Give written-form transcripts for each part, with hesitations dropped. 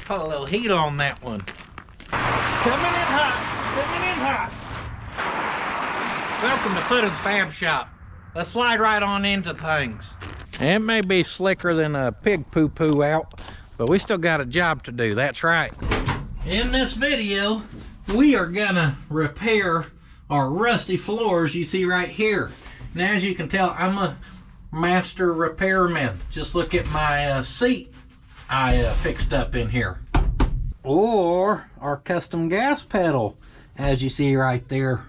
Put a little heat on that one. Coming in hot, coming in hot. Welcome to puddins.fab.shop. Let's slide right on into things. It may be slicker than a pig poo-poo out, but we still got a job to do, that's right. In this video, we are gonna repair our rusty floors you see right here. And as you can tell, I'm a master repairman. Just look at my seat I fixed up in here. Or our custom gas pedal, as you see right there.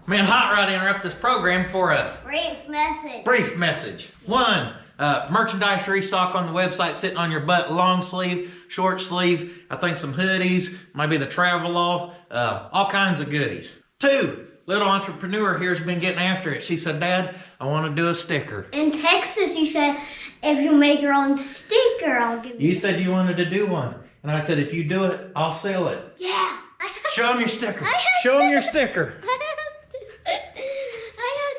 Man, Hot Rod interrupt this program for a brief message. One, merchandise restock on the website sitting on your butt, long sleeve, short sleeve, I think some hoodies, maybe the Travelall, all kinds of goodies. Two, little entrepreneur here's been getting after it. She said, Dad, I want to do a sticker. In Texas, you said, if you make your own sticker, I'll give you. You said you wanted to do one. And I said, if you do it, I'll sell it. Yeah. I have Show them your sticker. I have Show them to. your sticker. I had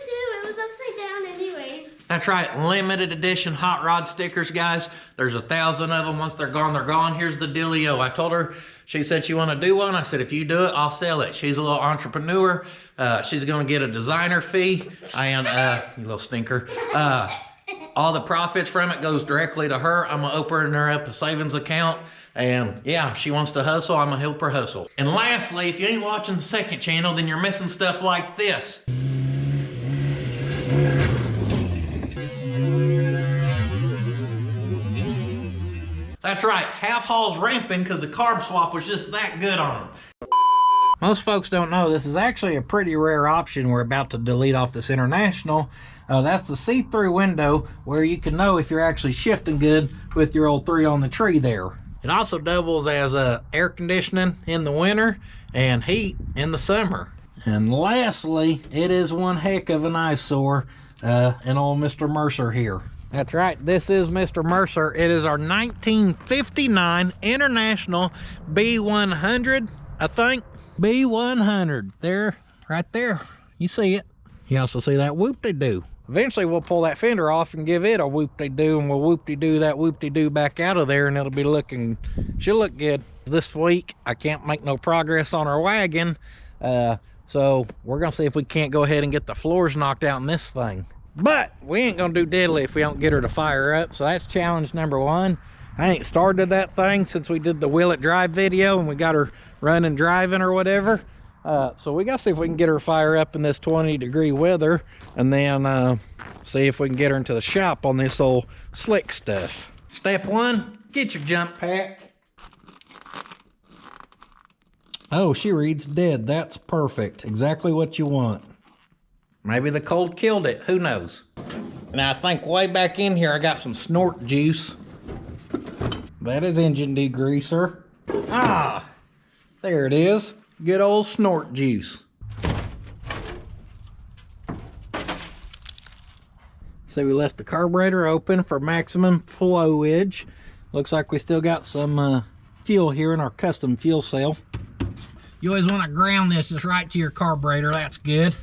to. It was upside down anyways. That's right, limited edition hot rod stickers, guys. There's 1,000 of them. Once they're gone, they're gone. Here's the dealio. I told her, she said she wanted to do one. I said, if you do it, I'll sell it. She's a little entrepreneur. She's gonna get a designer fee. And, you little stinker. All the profits from it goes directly to her. I'm gonna open her up a savings account. And yeah, if she wants to hustle, I'm gonna help her hustle. And lastly, if you ain't watching the second channel, then you're missing stuff like this. That's right, half hauls ramping because the carb swap was just that good on them. Most folks don't know this is actually a pretty rare option we're about to delete off this International. That's the see-through window where you can know if you're actually shifting good with your old 3 on the tree there. It also doubles as air conditioning in the winter and heat in the summer. And lastly, it is one heck of an eyesore in old Mr. Mercer here. That's right, this is Mr. Mercer. It is our 1959 International B100, I think. B100, there, right there. You see it. You also see that whoop-de-doo. Eventually we'll pull that fender off and give it a whoop-de-doo, and we'll whoop-de-doo that whoop-de-doo back out of there, and it'll be looking, she'll look good. This week, I can't make no progress on our wagon, so we're gonna see if we can't go ahead and get the floors knocked out in this thing. But we ain't gonna do diddly if we don't get her to fire up, so that's challenge number 1. I ain't started that thing since we did the Will It Drive video and we got her running driving or whatever. So we gotta see if we can get her fire up in this 20-degree weather, and then see if we can get her into the shop on this old slick stuff. Step 1, get your jump pack. Oh, she reads dead. That's perfect. Exactly what you want. Maybe the cold killed it. Who knows? Now I think way back in here I got some snort juice. That is engine degreaser. Ah, there it is. Good old snort juice. So we left the carburetor open for maximum flowage. Looks like we still got some fuel here in our custom fuel cell. You always want to ground this just right to your carburetor. That's good.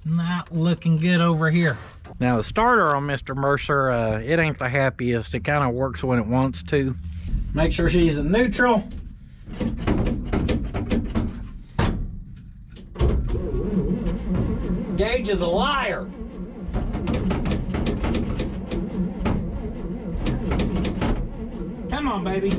Not looking good over here. Now the starter on Mr. Mercer, it ain't the happiest. It kind of works when it wants to. Make sure she's in neutral. Gage is a liar. Come on, baby.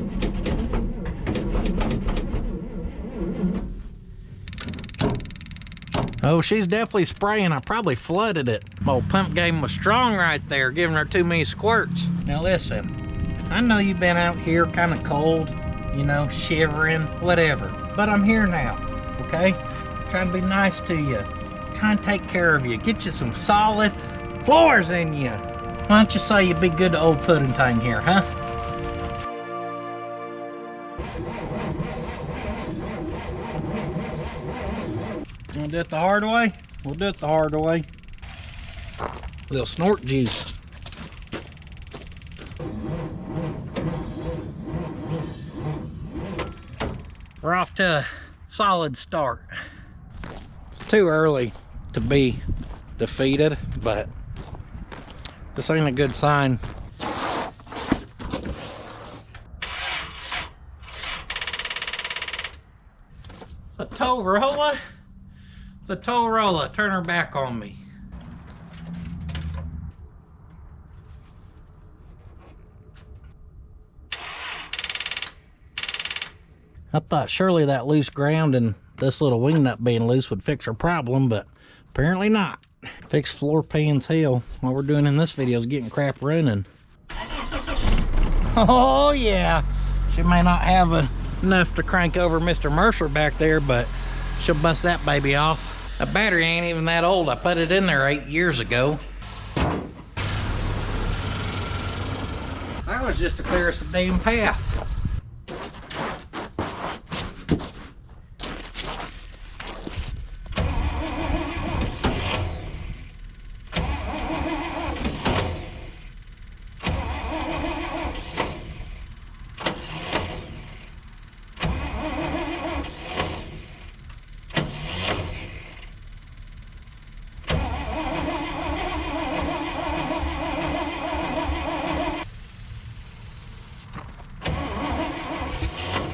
Oh, she's definitely spraying. I probably flooded it. My old pump game was strong right there, giving her too many squirts. Now listen, I know you've been out here kind of cold, you know, shivering, whatever. But I'm here now, okay? Trying to be nice to you. Trying to take care of you. Get you some solid floors in you. Why don't you say you'd be good to old pudding tang here, huh? You wanna do it the hard way? We'll do it the hard way. A little snort juice. We're off to a solid start. It's too early to be defeated, but this ain't a good sign. Torolla? The Torolla, turn her back on me. I thought surely that loose ground and this little wing nut being loose would fix our problem, but apparently not. Fix floor pans, hell. All we're doing in this video is getting crap running. Oh yeah, she may not have enough to crank over Mr. Mercer back there, but she'll bust that baby off. The battery ain't even that old. I put it in there 8 years ago. That was just to clear us a damn path.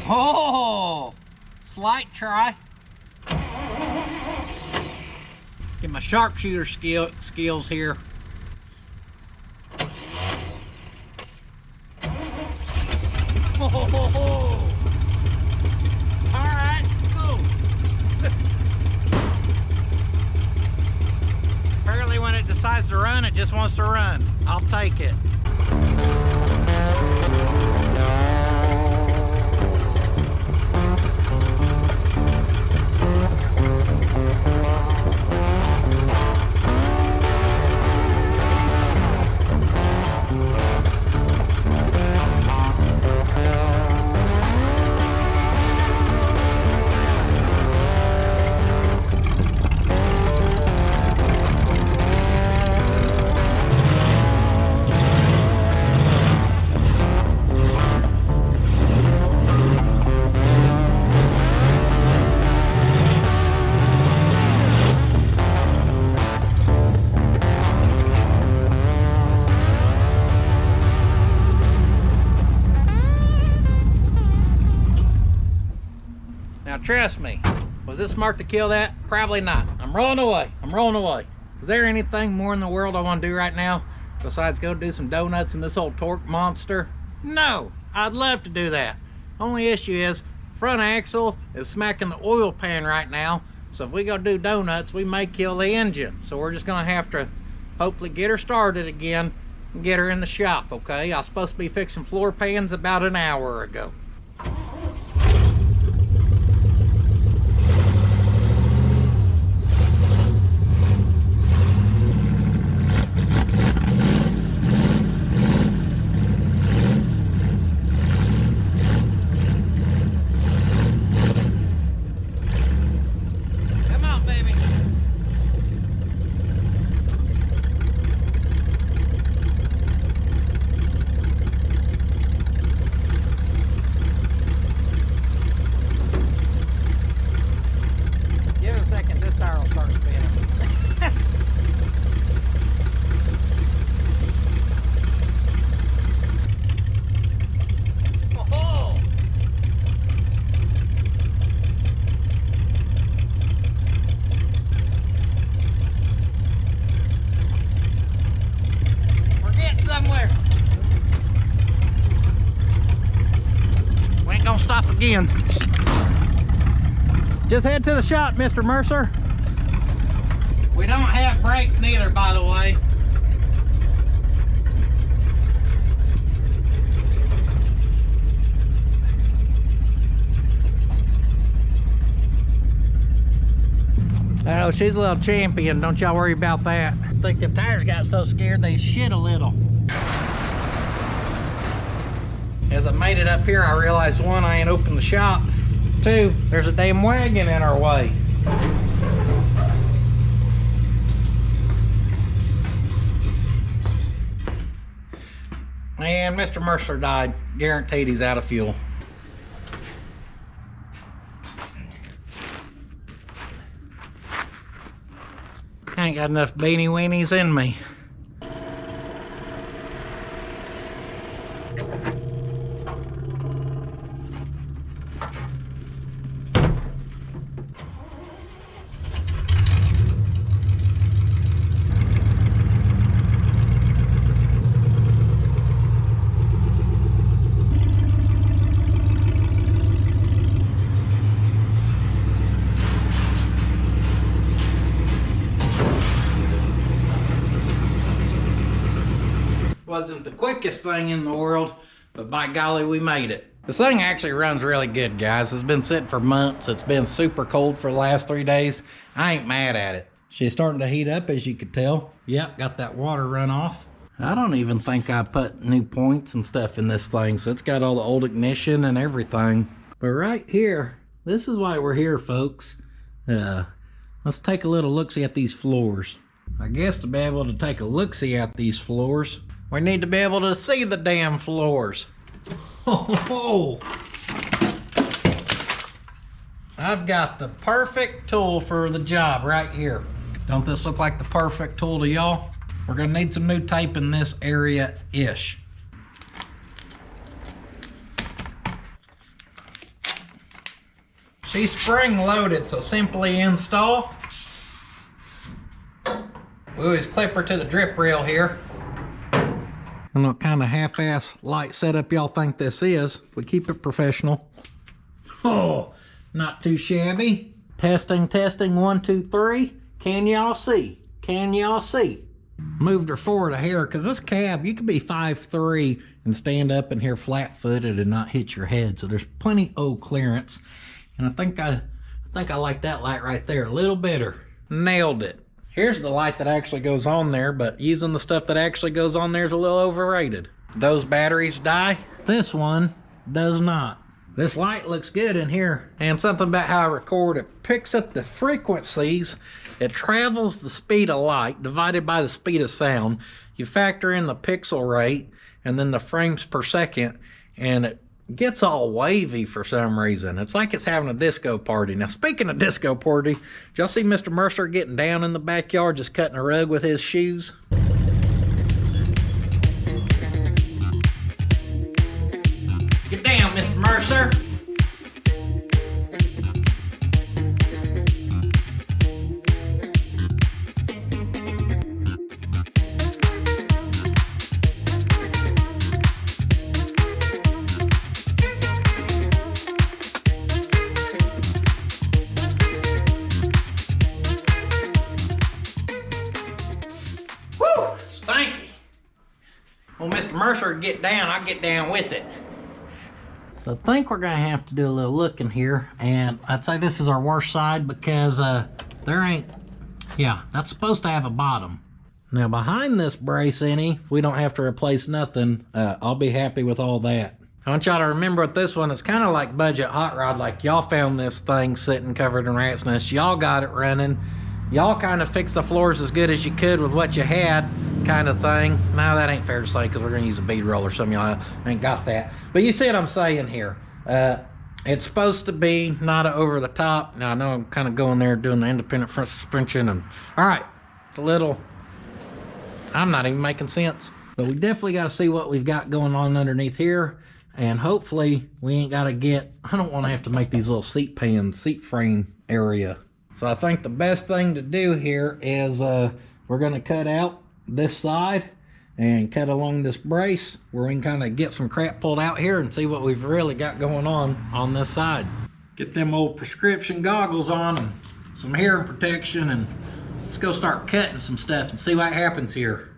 Oh, slight try. Get my sharpshooter skills here. Oh, all right, cool. Apparently when it decides to run, it just wants to run. I'll take it. Now trust me, was it smart to kill that? Probably not. I'm rolling away. I'm rolling away. Is there anything more in the world I want to do right now besides go do some donuts in this old torque monster? No, I'd love to do that. Only issue is front axle is smacking the oil pan right now, so if we go do donuts, we may kill the engine. So we're just gonna have to hopefully get her started again and get her in the shop, okay? I was supposed to be fixing floor pans about an hour ago. Don't stop again. Just head to the shop, Mr. Mercer. We don't have brakes neither, by the way. Oh, she's a little champion. Don't y'all worry about that. I think the tires got so scared they shit a little. As I made it up here, I realized one, I ain't opened the shop. Two, there's a damn wagon in our way. And Mr. Mercer died. Guaranteed he's out of fuel. I ain't got enough beanie weenies in me. Wasn't the quickest thing in the world, but by golly, we made it. This thing actually runs really good, guys. It's been sitting for months. It's been super cold for the last 3 days. I ain't mad at it. She's starting to heat up, as you could tell. Yep, got that water run off. I don't even think I put new points and stuff in this thing, so it's got all the old ignition and everything. But right here, this is why we're here, folks. Let's take a little look-see at these floors. I guess to be able to take a look-see at these floors, we need to be able to see the damn floors. Oh, I've got the perfect tool for the job right here. Don't this look like the perfect tool to y'all? We're gonna need some new tape in this area-ish. She's spring loaded, so simply install. We always clip her to the drip reel here. I don't know what kind of half-ass light setup y'all think this is. We keep it professional. Oh, not too shabby. Testing, testing, 1, 2, 3. Can y'all see? Can y'all see? Moved her forward a hair, because this cab, you could be 5'3" and stand up in here flat-footed and not hit your head. So there's plenty of clearance. And I think I like that light right there a little better. Nailed it. Here's the light that actually goes on there, but using the stuff that actually goes on there is a little overrated. Those batteries die. This one does not. This light looks good in here. And something about how I record, it picks up the frequencies. It travels the speed of light divided by the speed of sound. You factor in the pixel rate and then the frames per second, and it gets all wavy for some reason. It's like it's having a disco party. Now, speaking of disco party, did y'all see Mr. Mercer getting down in the backyard just cutting a rug with his shoes? Get down, Mr. Mercer. Well, Mr. Mercer would get down, I'll get down with it. So I think we're gonna have to do a little looking here, and I'd say this is our worst side because there ain't, yeah, that's supposed to have a bottom. Now behind this brace we don't have to replace nothing. I'll be happy with all that. I want y'all to remember with this one, it's kind of like budget hot rod. Like y'all found this thing sitting covered in rat's nest. Y'all got it running. Y'all kind of fixed the floors as good as you could with what you had, kind of thing. Now that ain't fair to say because we're gonna use a bead roller. Some of y'all ain't got that. But you see what I'm saying here. It's supposed to be not over the top. Now I know I'm kind of going there doing the independent front suspension and all right, it's a little, I'm not even making sense. But we definitely got to see what we've got going on underneath here. And hopefully we ain't got to get, I don't want to have to make these little seat pans, seat frame area. So I think the best thing to do here is we're going to cut out this side and cut along this brace where we can kind of get some crap pulled out here and see what we've really got going on this side. Get them old prescription goggles on and some hearing protection, and let's go start cutting some stuff and see what happens here.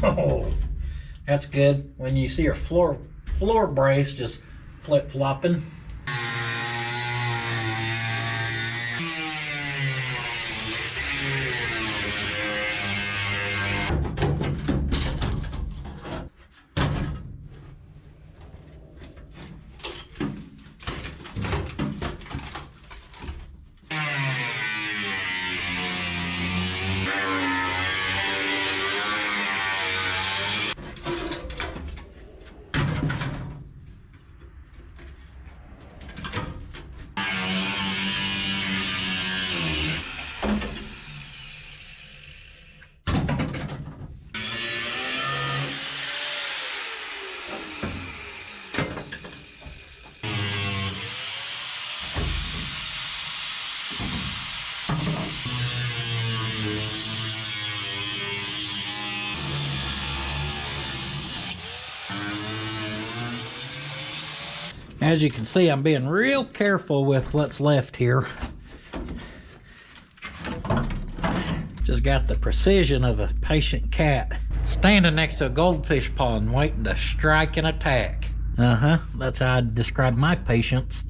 Oh, that's good. When you see your floor brace just flip-flopping. As you can see, I'm being real careful with what's left here. Just got the precision of a patient cat standing next to a goldfish pond waiting to strike and attack. That's how I describe my patience.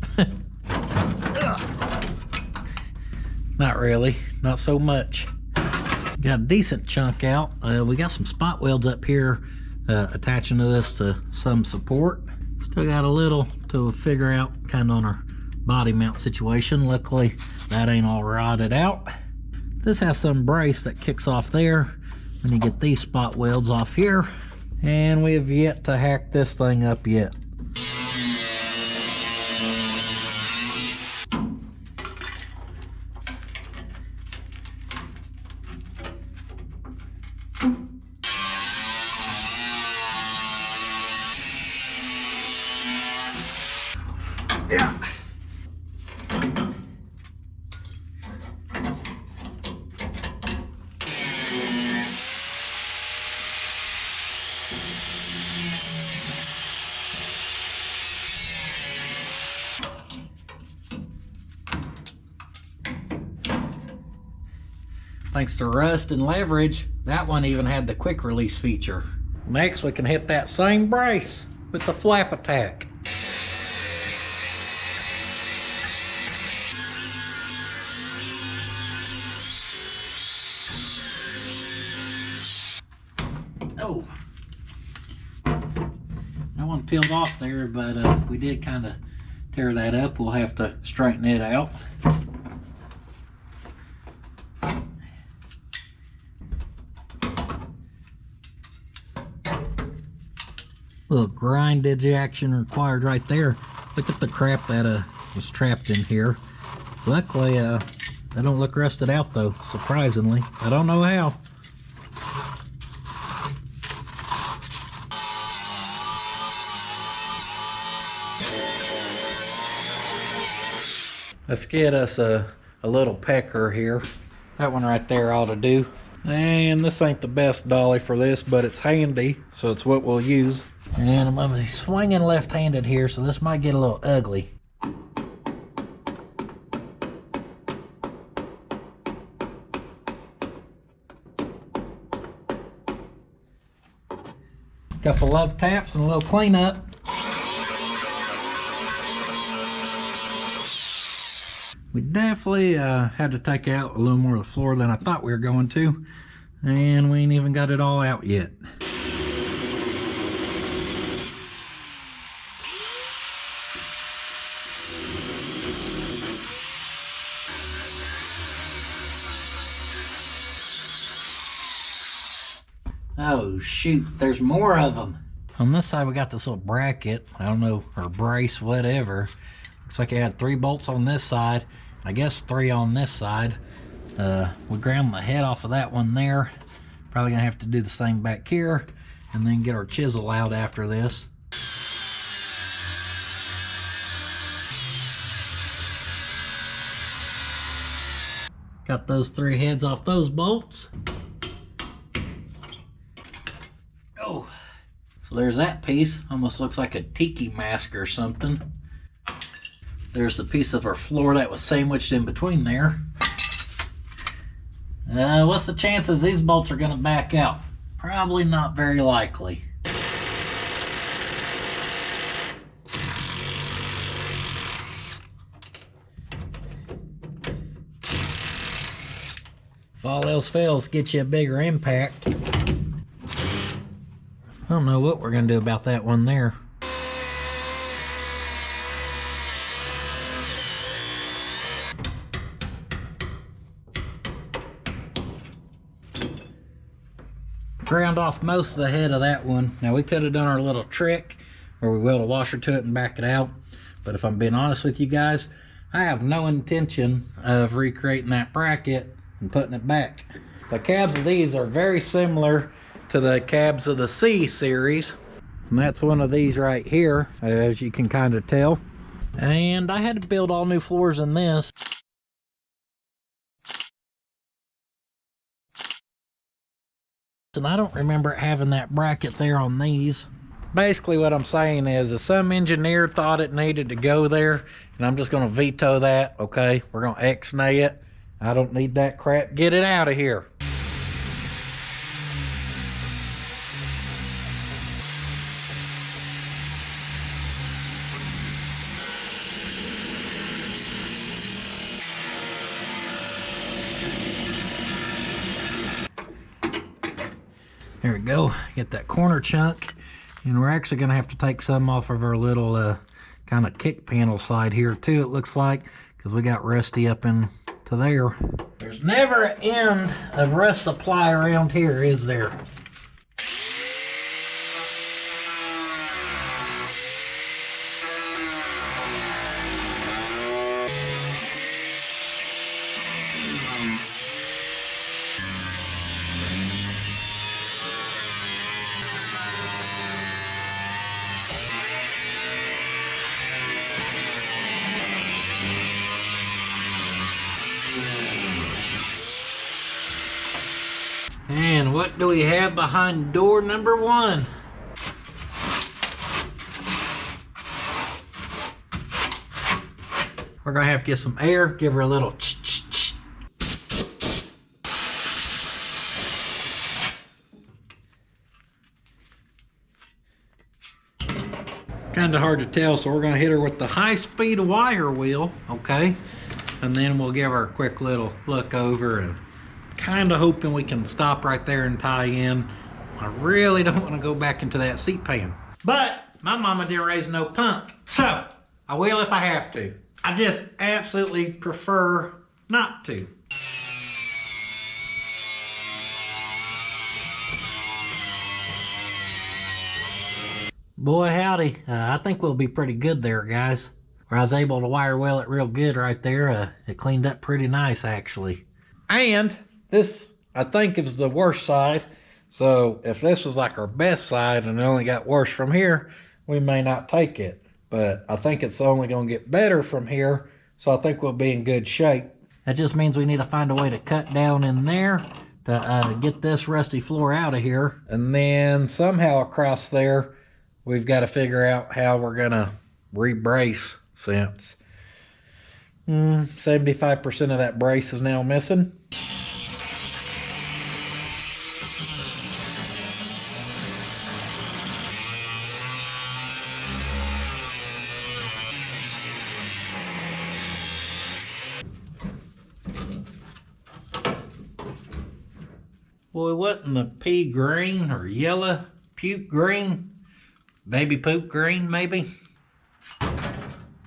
Not really, not so much. Got a decent chunk out. We got some spot welds up here attaching to this to some support. Still got a little to figure out kind of on our body mount situation. Luckily that ain't all rotted out. This has some brace that kicks off there when you get these spot welds off here, and we have yet to hack this thing up yet. Yeah. Thanks to rust and leverage, that one even had the quick release feature. Next, we can hit that same brace with the flap attack. Oh, that one peeled off there, but we did kind of tear that up. We'll have to straighten it out. Little grindage action required right there. Look at the crap that was trapped in here. Luckily, they don't look rusted out though, surprisingly. I don't know how. Let's get us a little pecker here. That one right there ought to do. And this ain't the best dolly for this, but it's handy, so it's what we'll use. And I'm gonna be swinging left-handed here, so this might get a little ugly. Couple love taps and a little cleanup. We definitely had to take out a little more of the floor than I thought we were going to, and we ain't even got it all out yet. Oh shoot, there's more of them. On this side we got this little bracket, I don't know, or brace, whatever. Looks like I had 3 bolts on this side, I guess 3 on this side. We ground the head off of that one there. Probably gonna have to do the same back here, and then get our chisel out after this. Got those 3 heads off those bolts. Oh, so there's that piece. Almost looks like a tiki mask or something. There's the piece of our floor that was sandwiched in between there. What's the chances these bolts are gonna back out? Probably not very likely. If all else fails, get you a bigger impact. I don't know what we're gonna do about that one there. Ground off most of the head of that one. Now we could have done our little trick where we weld a washer to it and back it out, but if I'm being honest with you guys, I have no intention of recreating that bracket and putting it back. The cabs of these are very similar to the cabs of the C series, and that's one of these right here, as you can kind of tell. And I had to build all new floors in this. And I don't remember having that bracket there on these. Basically what I'm saying is some engineer thought it needed to go there, and I'm just gonna veto that, okay? We're gonna X-nay it. I don't need that crap. Get it out of here. There we go, get that corner chunk. And we're actually gonna have to take some off of our little kind of kick panel side here too, it looks like, because we got rusty up into there. There's never an end of rust supply around here, is there? And what do we have behind door number 1? We're gonna have to get some air, give her a little ch-ch-ch. Kinda hard to tell, so we're gonna hit her with the high-speed wire wheel, okay? And then we'll give her a quick little look over and kind of hoping we can stop right there and tie in. I really don't want to go back into that seat pan. But my mama didn't raise no punk. So I will if I have to. I just absolutely prefer not to. Boy howdy, I think we'll be pretty good there, guys. Where I was able to wire well it real good right there. It cleaned up pretty nice actually. And this, I think, is the worst side. So if this was like our best side and it only got worse from here, we may not take it. But I think it's only going to get better from here. So I think we'll be in good shape. That just means we need to find a way to cut down in there to get this rusty floor out of here. And then somehow across there, we've got to figure out how we're going to re-brace, since 75% of that brace is now missing. Boy, what in the pea green or yellow puke green? Baby poop green, maybe?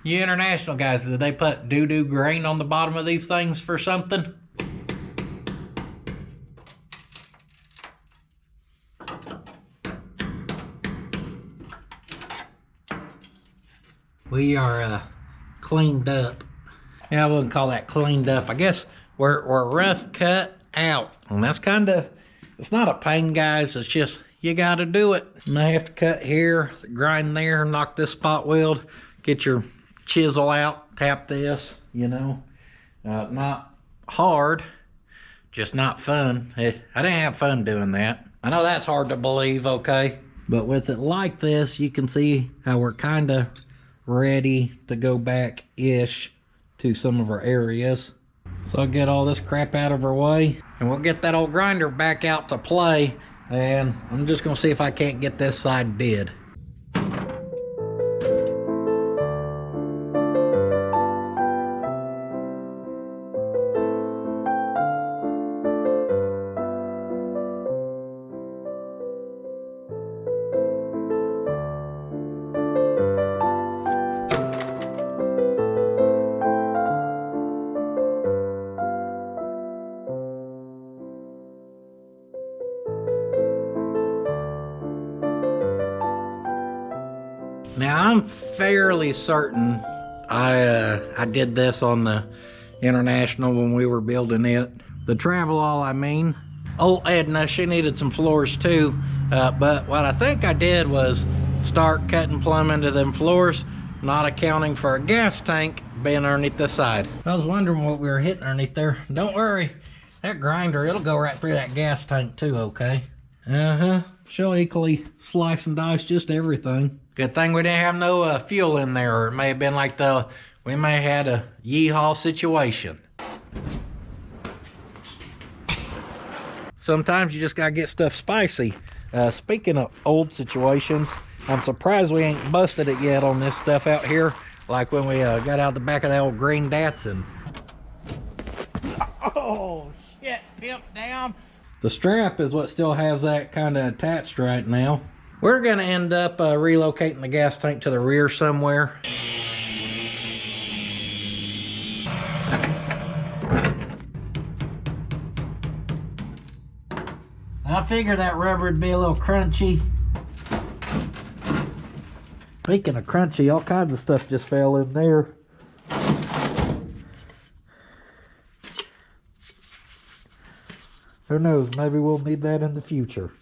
You international guys, did they put doo-doo green on the bottom of these things for something? We are cleaned up. Yeah, I wouldn't call that cleaned up. I guess we're rough cut out. And that's kind of, it's not a pain, guys. It's just, you got to do it. You may have to cut here, grind there, knock this spot weld, get your chisel out, tap this, you know. Not hard, just not fun. I didn't have fun doing that. I know that's hard to believe, okay? But with it like this, you can see how we're kind of ready to go back-ish to some of our areas. So I'll get all this crap out of our way, and we'll get that old grinder back out to play, and I'm just gonna see if I can't get this side dead. Now I'm fairly certain I did this on the International when we were building it. The travel all, I mean. Old Edna, she needed some floors too. But what I think I did was start cutting plumb into them floors, not accounting for a gas tank being underneath the side. I was wondering what we were hitting underneath there. Don't worry, that grinder, it'll go right through that gas tank too, okay? She'll equally slice and dice just everything. Good thing we didn't have no fuel in there, or it may have been like we may have had a yeehaw situation. Sometimes you just gotta get stuff spicy. Speaking of old situations, I'm surprised we ain't busted it yet on this stuff out here, like when we got out the back of that old green Datsun. Oh shit, tipped down. The strap is what still has that kind of attached right now. We're gonna end up relocating the gas tank to the rear somewhere. I figured that rubber would be a little crunchy. Speaking of crunchy, all kinds of stuff just fell in there. Who knows, maybe we'll need that in the future.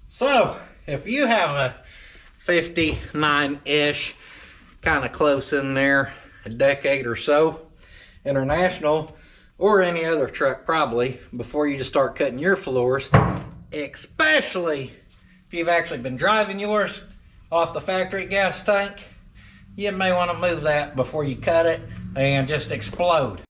So, if you have a 59-ish, kind of close in there, a decade or so, International, or any other truck probably, before you just start cutting your floors, especially if you've actually been driving yours off the factory gas tank, you may want to move that before you cut it and just explode.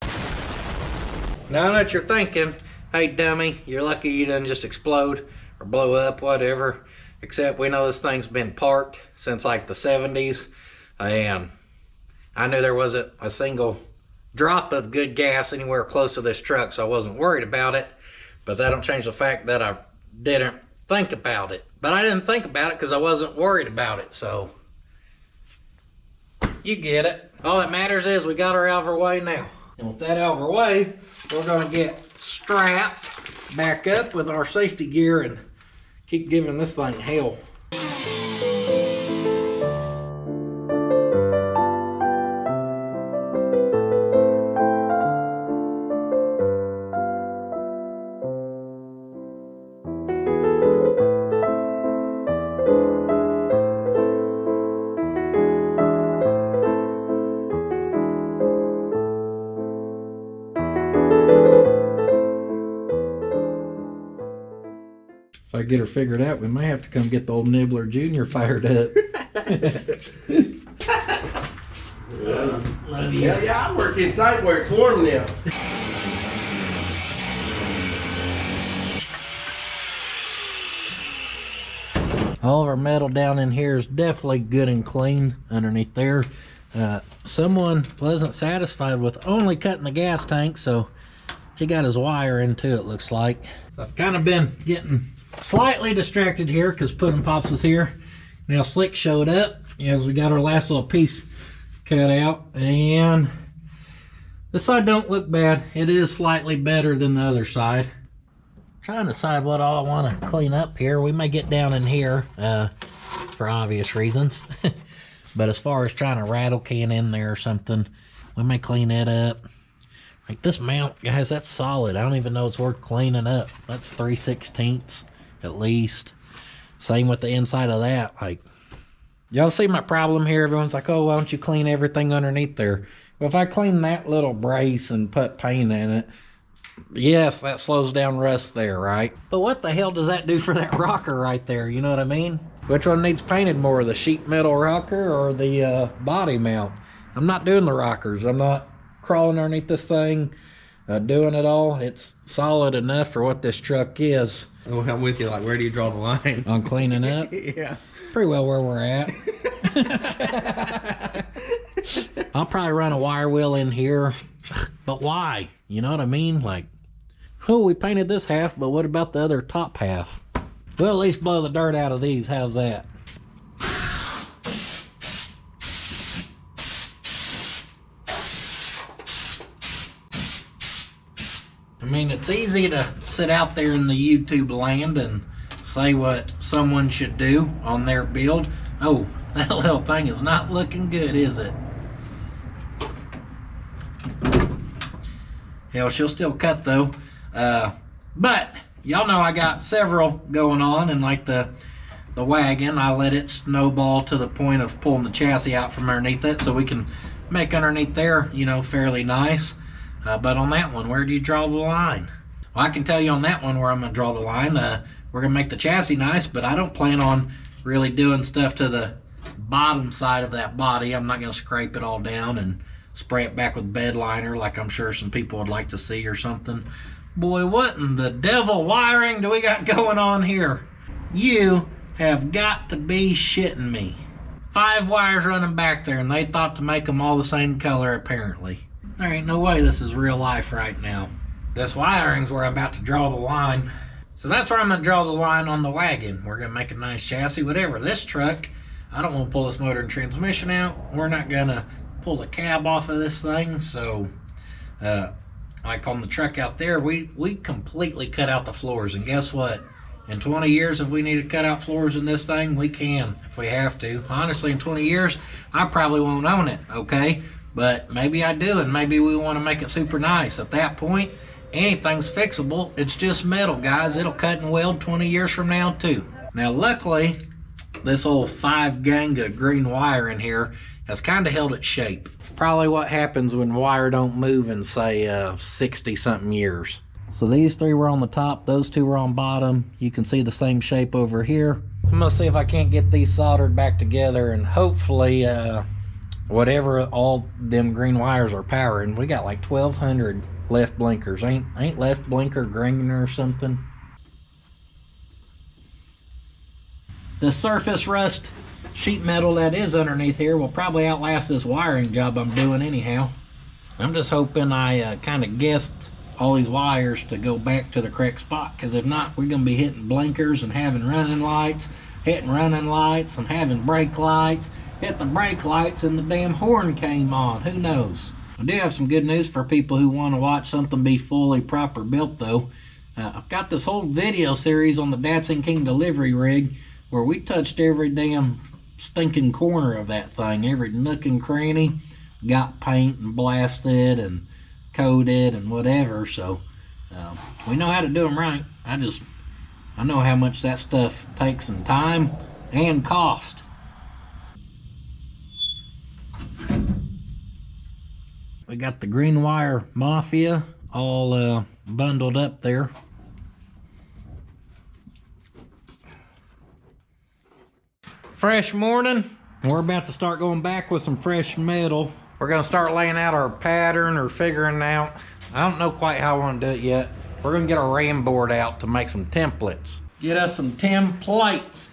Now I know what you're thinking, hey dummy, you're lucky you didn't just explode or blow up, whatever. Except we know this thing's been parked since like the 70s, and I knew there wasn't a single drop of good gas anywhere close to this truck, so I wasn't worried about it. But that don't change the fact that I didn't think about it. But I didn't think about it because I wasn't worried about it, so you get it. All that matters is we got her out of our way now. And with that out of our way, we're gonna get strapped back up with our safety gear and keep giving this thing hell. If I get her figured out, we may have to come get the old Nibbler Jr. fired up. Yeah, I work inside where it's warm now. All of our metal down in here is definitely good and clean underneath there. Someone wasn't satisfied with only cutting the gas tank, so he got his wire into it, looks like. So I've kind of been getting slightly distracted here because Puddin' Pops is here. Now Slick showed up as we got our last little piece cut out, and this side don't look bad. It is slightly better than the other side. Trying to decide what all I want to clean up here. We may get down in here for obvious reasons. But as far as trying to rattle can in there or something, we may clean it up. Like this mount, guys, that's solid. I don't even know it's worth cleaning up. That's 3/16 at least. Same with the inside of that. Like, y'all see my problem here? Everyone's like, oh, why don't you clean everything underneath there? Well, if I clean that little brace and put paint in it, yes, that slows down rust there, right? But what the hell does that do for that rocker right there? You know what I mean? Which one needs painted more, the sheet metal rocker or the body mount? I'm not doing the rockers. I'm not crawling underneath this thing, doing it all. It's solid enough for what this truck is. Oh, I'm with you. Like, where do you draw the line? On cleaning up? Yeah. Pretty well where we're at. I'll probably run a wire wheel in here, but why? You know what I mean? Like, oh, we painted this half, but what about the other top half? We'll at least blow the dirt out of these. How's that? I mean, it's easy to sit out there in the YouTube land and say what someone should do on their build. Oh, that little thing is not looking good, is it? Hell, she'll still cut though. But y'all know I got several going on, and like the the wagon, I let it snowball to the point of pulling the chassis out from underneath it so we can make underneath there, you know, fairly nice. But on that one, where do you draw the line? Well, I can tell you on that one where I'm going to draw the line. We're going to make the chassis nice, but I don't plan on really doing stuff to the bottom side of that body. I'm not going to scrape it all down and spray it back with bed liner like I'm sure some people would like to see or something. Boy, what in the devil wiring do we got going on here? You have got to be shitting me. 5 wires running back there, and they thought to make them all the same color apparently. There ain't no way this is real life right now. This wiring's where I'm about to draw the line. So that's where I'm going to draw the line on the wagon. We're going to make a nice chassis, whatever. This truck, I don't want to pull this motor and transmission out. We're not going to pull the cab off of this thing. So, like on the truck out there, we completely cut out the floors. And guess what? In 20 years, if we need to cut out floors in this thing, we can if we have to. Honestly, in 20 years, I probably won't own it, okay? But maybe I do, and maybe we want to make it super nice. At that point, anything's fixable. It's just metal, guys. It'll cut and weld 20 years from now, too. Now, luckily, this old 5 gang of green wire in here has kind of held its shape. It's probably what happens when wire don't move in, say, 60-something years. So these 3 were on the top, those 2 were on bottom. You can see the same shape over here. I'm gonna see if I can't get these soldered back together, and hopefully whatever all them green wires are powering. We got like 1,200 left blinkers. Ain't left blinker green or something? The surface rust sheet metal that is underneath here will probably outlast this wiring job I'm doing anyhow. I'm just hoping I kind of guessed all these wires to go back to the correct spot, because if not, we're going to be hitting blinkers and having running lights, hitting running lights and having brake lights, hit the brake lights and the damn horn came on. Who knows? I do have some good news for people who want to watch something be fully proper built though. I've got this whole video series on the Datsun King delivery rig where we touched every damn stinking corner of that thing, every nook and cranny, got paint and blasted and coated and whatever. So we know how to do them right. I know how much that stuff takes in time and cost. We got the green wire mafia all bundled up there. Fresh morning. We're about to start going back with some fresh metal. We're gonna start laying out our pattern or figuring out. I don't know quite how I want to do it yet. We're gonna get our ram board out to make some templates. Get us some templates.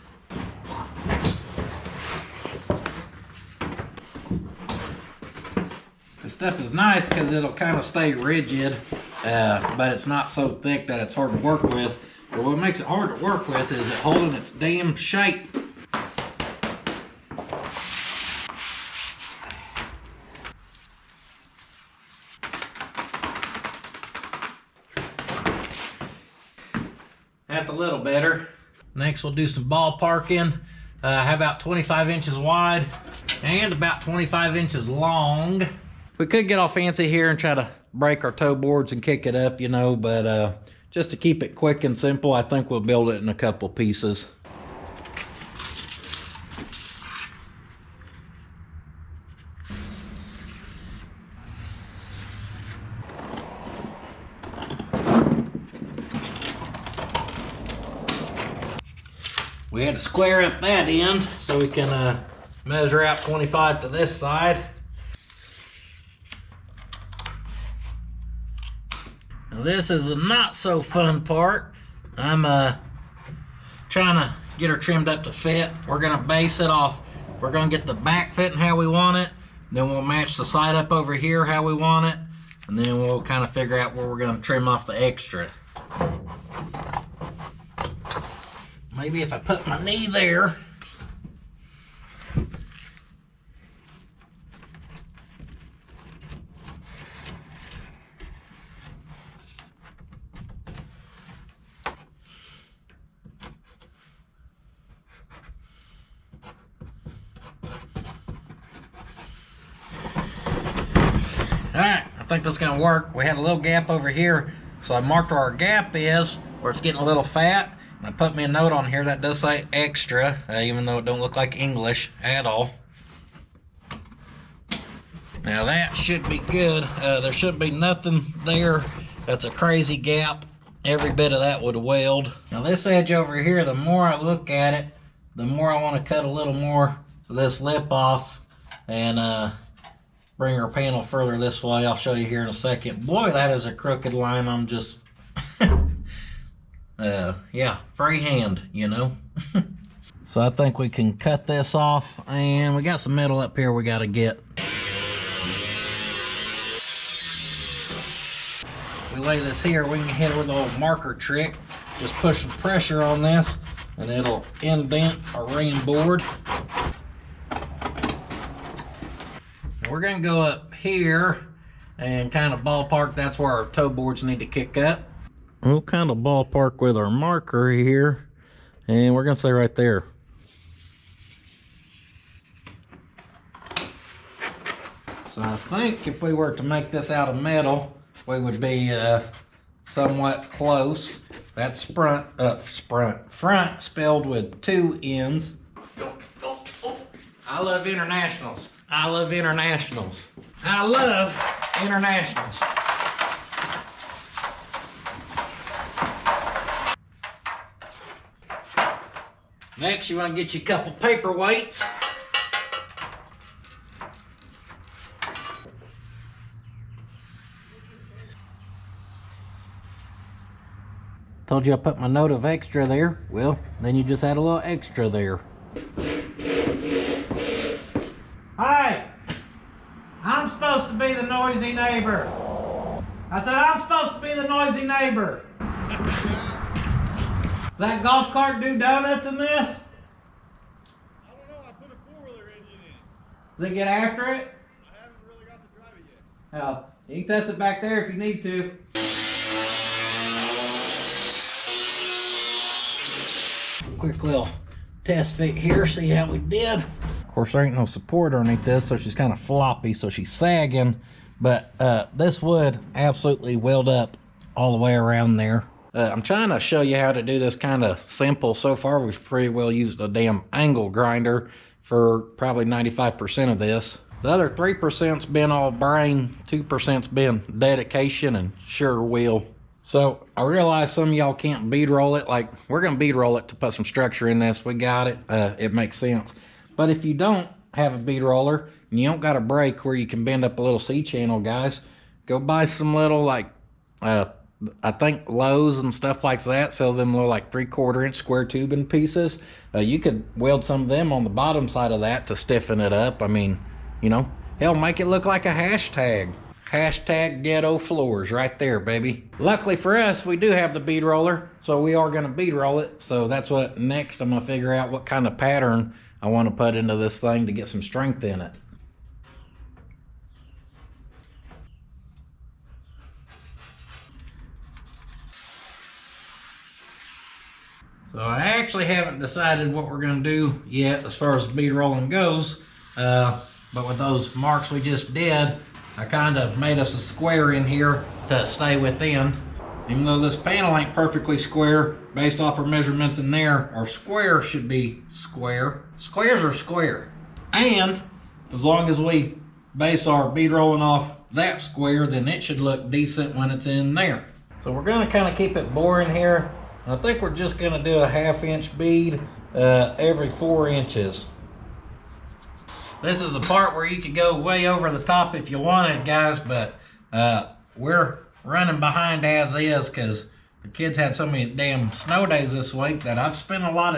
This stuff is nice because it'll kind of stay rigid, but it's not so thick that it's hard to work with. But what makes it hard to work with is it holding its damn shape. That's a little better. Next we'll do some ballparking. How about 25 inches wide and about 25 inches long. We could get all fancy here and try to break our toe boards and kick it up, you know, but just to keep it quick and simple, I think we'll build it in a couple pieces. We had to square up that end so we can measure out 25 to this side. Now this is the not so fun part. I'm trying to get her trimmed up to fit. We're gonna base it off. We're gonna get the back fitting how we want it. Then we'll match the side up over here how we want it. And then we'll kind of figure out where we're gonna trim off the extra. Maybe if I put my knee there. Alright, I think that's gonna work. We had a little gap over here, so I marked where our gap is, where it's getting a little fat. I put me a note on here that does say extra, even though it don't look like English at all. Now that should be good. There shouldn't be nothing there that's a crazy gap. Every bit of that would weld. Now this edge over here, the more I look at it, the more I want to cut a little more of this lip off and bring our panel further this way. I'll show you here in a second. Boy, that is a crooked line. I'm just, yeah, freehand, you know. So I think we can cut this off, and we got some metal up here we got to get. We lay this here, we can hit it with the old marker trick. Just push some pressure on this and it'll indent our ram board. We're gonna go up here and kind of ballpark. That's where our toe boards need to kick up. We'll kind of ballpark with our marker here, and we're gonna say right there. So I think if we were to make this out of metal, we would be somewhat close. That's front spelled with 2 N's. I love internationals. I love internationals. I love internationals. Next, you want to get you a couple paperweights. Told you I put my note of extra there. Well, then you just add a little extra there. Hey! I'm supposed to be the noisy neighbor. I said I'm supposed to be the noisy neighbor. Does that golf cart do donuts in this? I don't know, I put a 4-wheeler engine in. Does it get after it? I haven't really got to drive it yet. Oh, you can test it back there if you need to. Quick little test fit here, see how we did. Of course, there ain't no support underneath this, so she's kind of floppy, so she's sagging. But this would absolutely weld up all the way around there. I'm trying to show you how to do this kind of simple. So far, we've pretty well used a damn angle grinder for probably 95% of this. The other 3%'s been all brain, 2%'s been dedication and sure will. So I realize some of y'all can't bead roll it. Like, we're gonna bead roll it to put some structure in this. We got it, it makes sense. But if you don't have a bead roller and you don't got a brake where you can bend up a little C-channel, guys, go buy some little, like, I think Lowe's and stuff like that sells them little like 3/4 inch square tubing pieces. You could weld some of them on the bottom side of that to stiffen it up. I mean, you know, hell, make it look like a hashtag. Hashtag ghetto floors right there, baby. Luckily for us, we do have the bead roller, so we are gonna bead roll it. So that's what next I'm gonna figure out what kind of pattern I want to put into this thing to get some strength in it. So I actually haven't decided what we're gonna do yet as far as bead rolling goes, but with those marks we just did, I kind of made us a square in here to stay within. Even though this panel ain't perfectly square, based off our measurements in there, our square should be square. Squares are square. And as long as we base our bead rolling off that square, then it should look decent when it's in there. So we're gonna kind of keep it boring here. I think we're just gonna do a 1/2 inch bead every 4 inches. This is the part where you could go way over the top if you wanted, guys, but we're running behind as is because the kids had so many damn snow days this week that I've spent a lot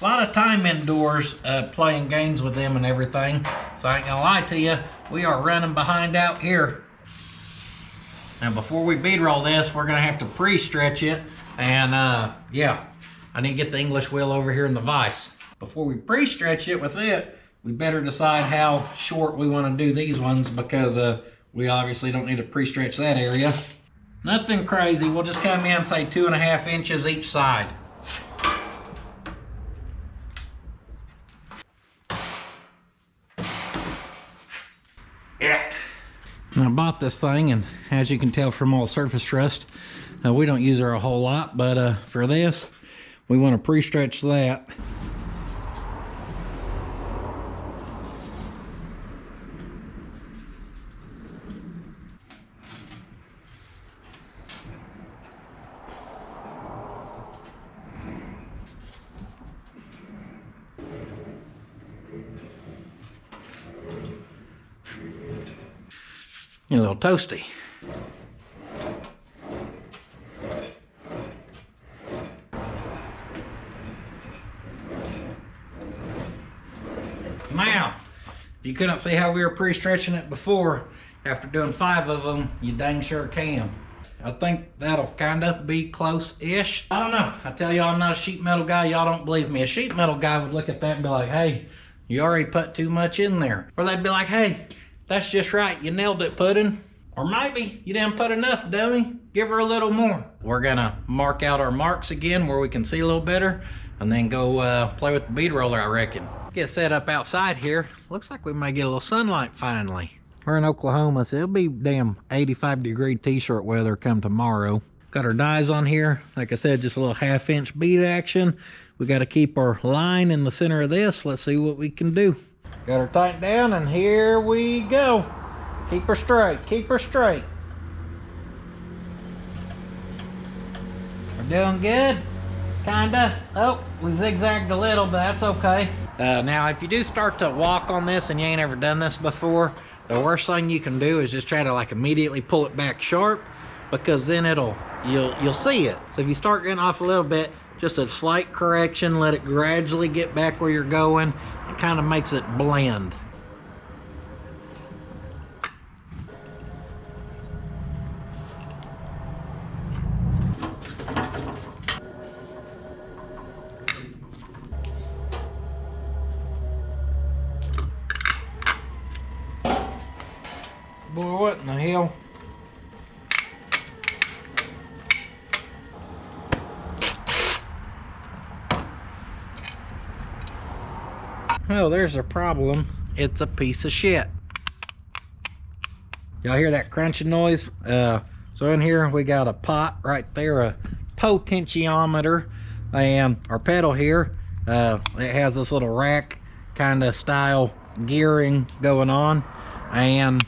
of time indoors playing games with them and everything. So I ain't gonna lie to you, we are running behind out here. Now before we bead roll this, we're gonna have to pre-stretch it. And yeah, I need to get the English wheel over here in the vise. Before we pre-stretch it with it, we better decide how short we want to do these ones because we obviously don't need to pre-stretch that area. Nothing crazy, we'll just come in, say 2.5 inches each side. Yeah. I bought this thing, and as you can tell from all the surface rust, we don't use her a whole lot, but for this, We want to pre-stretch that. A little toasty. Now, if you couldn't see how we were pre-stretching it before, after doing 5 of them, you dang sure can. I think that'll kind of be close-ish. I don't know. I tell y'all I'm not a sheet metal guy. Y'all don't believe me. A sheet metal guy would look at that and be like, hey, you already put too much in there. Or they'd be like, hey, that's just right. You nailed it, pudding. Or maybe you didn't put enough, dummy. Give her a little more. We're gonna mark out our marks again where we can see a little better, and then go play with the bead roller, I reckon. Get set up outside here. Looks like we may get a little sunlight finally. We're in Oklahoma, so it'll be damn 85-degree t-shirt weather come tomorrow. Got our dies on here. Like I said, just a little 1/2-inch bead action. We got to keep our line in the center of this. Let's see what we can do. Got her tightened down, and here we go. Keep her straight, keep her straight. We're doing good, kinda. Oh, we zigzagged a little, but that's okay. Now, if you do start to walk on this and you ain't ever done this before, the worst thing you can do is just try to like immediately pull it back sharp, because then you'll see it. So if you start getting off a little bit, just a slight correction, let it gradually get back where you're going. It kind of makes it blend. Boy, what in the hell? Oh, there's a problem. It's a piece of shit. Y'all hear that crunching noise? So in here we got a pot right there, a potentiometer, and our pedal here. It has this little rack kind of style gearing going on, and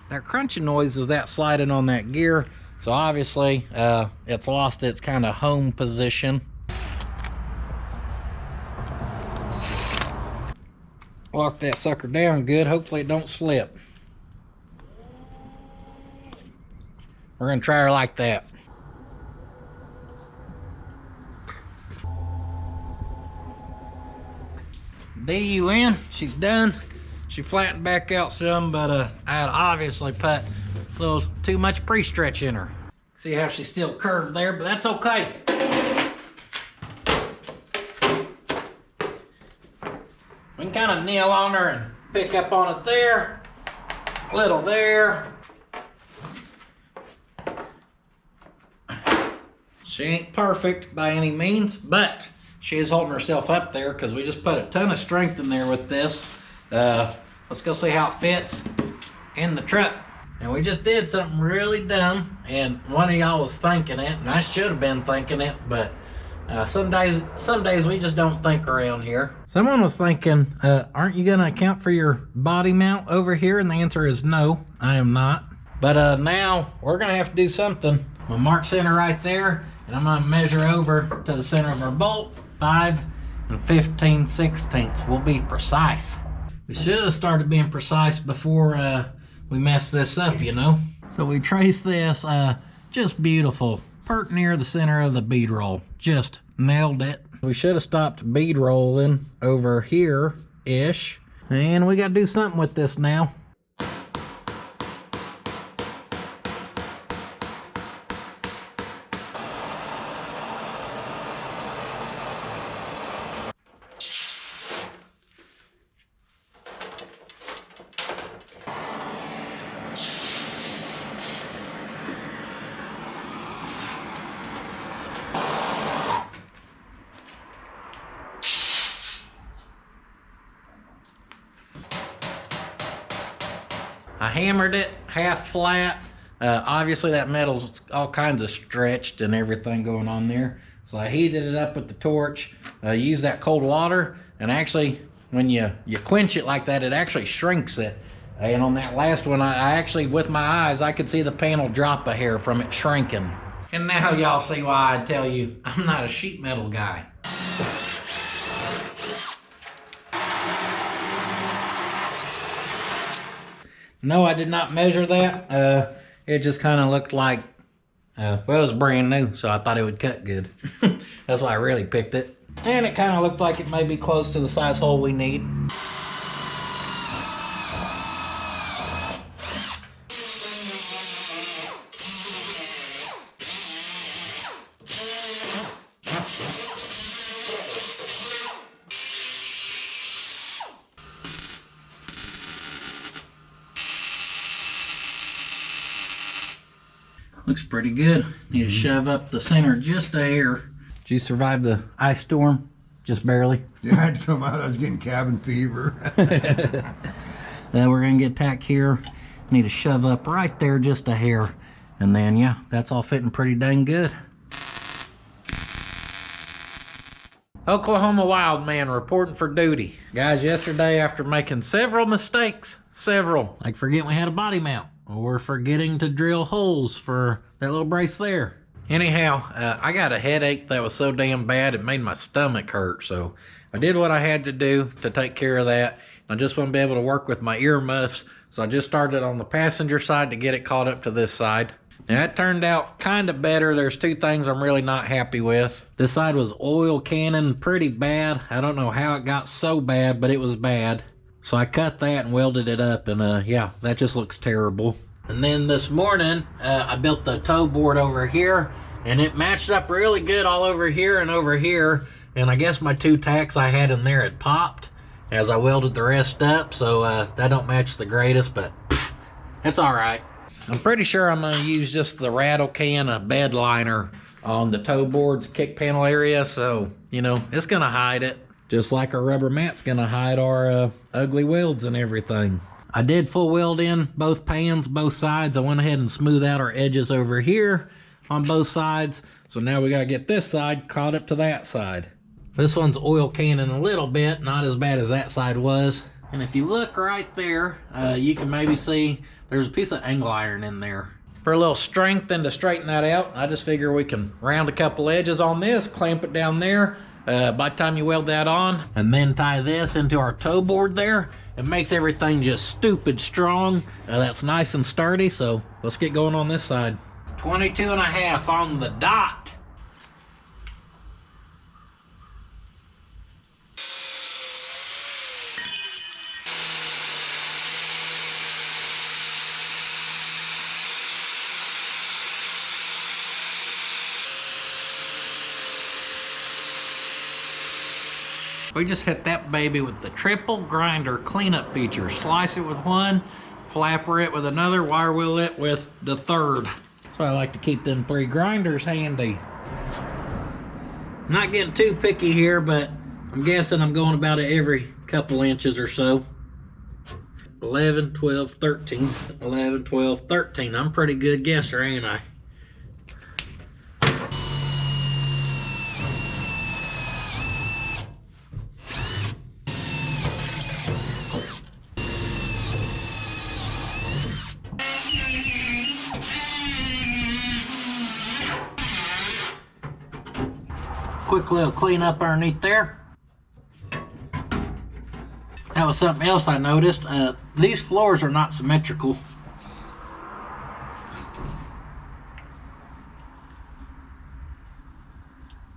that crunching noise is that sliding on that gear. So obviously it's lost its kind of home position. Lock that sucker down good. Hopefully it don't slip. We're gonna try her like that. DUN, she's done. She flattened back out some, but I had obviously put a little too much pre-stretch in her. See how she's still curved there, but that's okay. We can kind of kneel on her and pick up on it there, a little there. She ain't perfect by any means, but she is holding herself up there because we just put a ton of strength in there with this. Let's go see how it fits in the truck. And we just did something really dumb, and one of y'all was thinking it, and I should have been thinking it, but some days we just don't think around here. Someone was thinking, aren't you gonna account for your body mount over here? And the answer is no, I am not. But now we're gonna have to do something. I'm gonna mark center right there, and I'm gonna measure over to the center of our bolt. 5 15/16. We'll be precise. We should have started being precise before we messed this up, you know. So we trace this, just beautiful, pert near the center of the bead roll. Just nailed it. We should have stopped bead rolling over here-ish. And we gotta do something with this now. I hammered it half flat. Obviously that metal's all kinds of stretched and everything going on there. So I heated it up with the torch, used that cold water, and actually when you quench it like that, it actually shrinks it. And on that last one, I actually, with my eyes, I could see the panel drop a hair from it shrinking. And now y'all see why I tell you I'm not a sheet metal guy. No, I did not measure that. It just kind of looked like, well, it was brand new, so I thought it would cut good. That's why I really picked it. And it kind of looked like it may be close to the size hole we need. Looks pretty good. Need to shove up the center just a hair. Did you survive the ice storm? Just barely? Yeah, I had to come out. I was getting cabin fever. Then we're gonna get tack here. Need to shove up right there just a hair. And then, yeah, that's all fitting pretty dang good. Oklahoma Wild Man reporting for duty. Guys, yesterday after making several mistakes, like forgetting we had a body mount, or forgetting to drill holes for that little brace there. Anyhow, I got a headache that was so damn bad it made my stomach hurt, so I did what I had to do to take care of that. I just want to be able to work with my earmuffs, so I just started on the passenger side to get it caught up to this side. Now that turned out kind of better. There's two things I'm really not happy with. This side was oil canning pretty bad. I don't know how it got so bad, but it was bad. So I cut that and welded it up, and yeah, that just looks terrible. And then this morning, I built the toe board over here, and it matched up really good all over here and over here. And I guess my two tacks I had in there had popped as I welded the rest up, so that don't match the greatest, but it's all right. I'm pretty sure I'm gonna use just the rattle can of bed liner on the toe board's kick panel area, so, you know, it's gonna hide it. Just like our rubber mat's gonna hide our ugly welds and everything. I did full weld in both pans, both sides. I went ahead and smoothed out our edges over here on both sides. So now we gotta get this side caught up to that side. This one's oil canning a little bit, not as bad as that side was. And if you look right there, you can maybe see there's a piece of angle iron in there. For a little strength and to straighten that out, I just figure we can round a couple edges on this, clamp it down there. By the time you weld that on, and then tie this into our toe board there, it makes everything just stupid strong. That's nice and sturdy, so let's get going on this side. 22.5 on the dot. We just hit that baby with the triple grinder cleanup feature. Slice it with one, flapper it with another, wire wheel it with the third. So I like to keep them 3 grinders handy. I'm not getting too picky here, but I'm guessing I'm going about it every couple inches or so. 11, 12, 13, 11, 12, 13. I'm a pretty good guesser, ain't I? Quick little cleanup underneath there. That was something else I noticed. These floors are not symmetrical.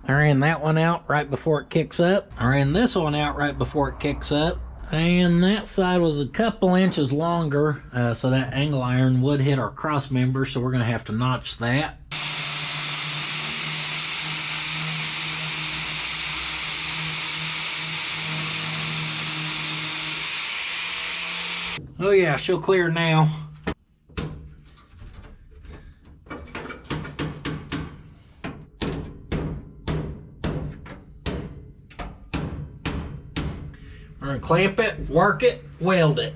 I ran that one out right before it kicks up. I ran this one out right before it kicks up. And that side was a couple inches longer, so that angle iron would hit our cross member, so we're gonna have to notch that. Oh yeah, she'll clear now. We're gonna clamp it, work it, weld it.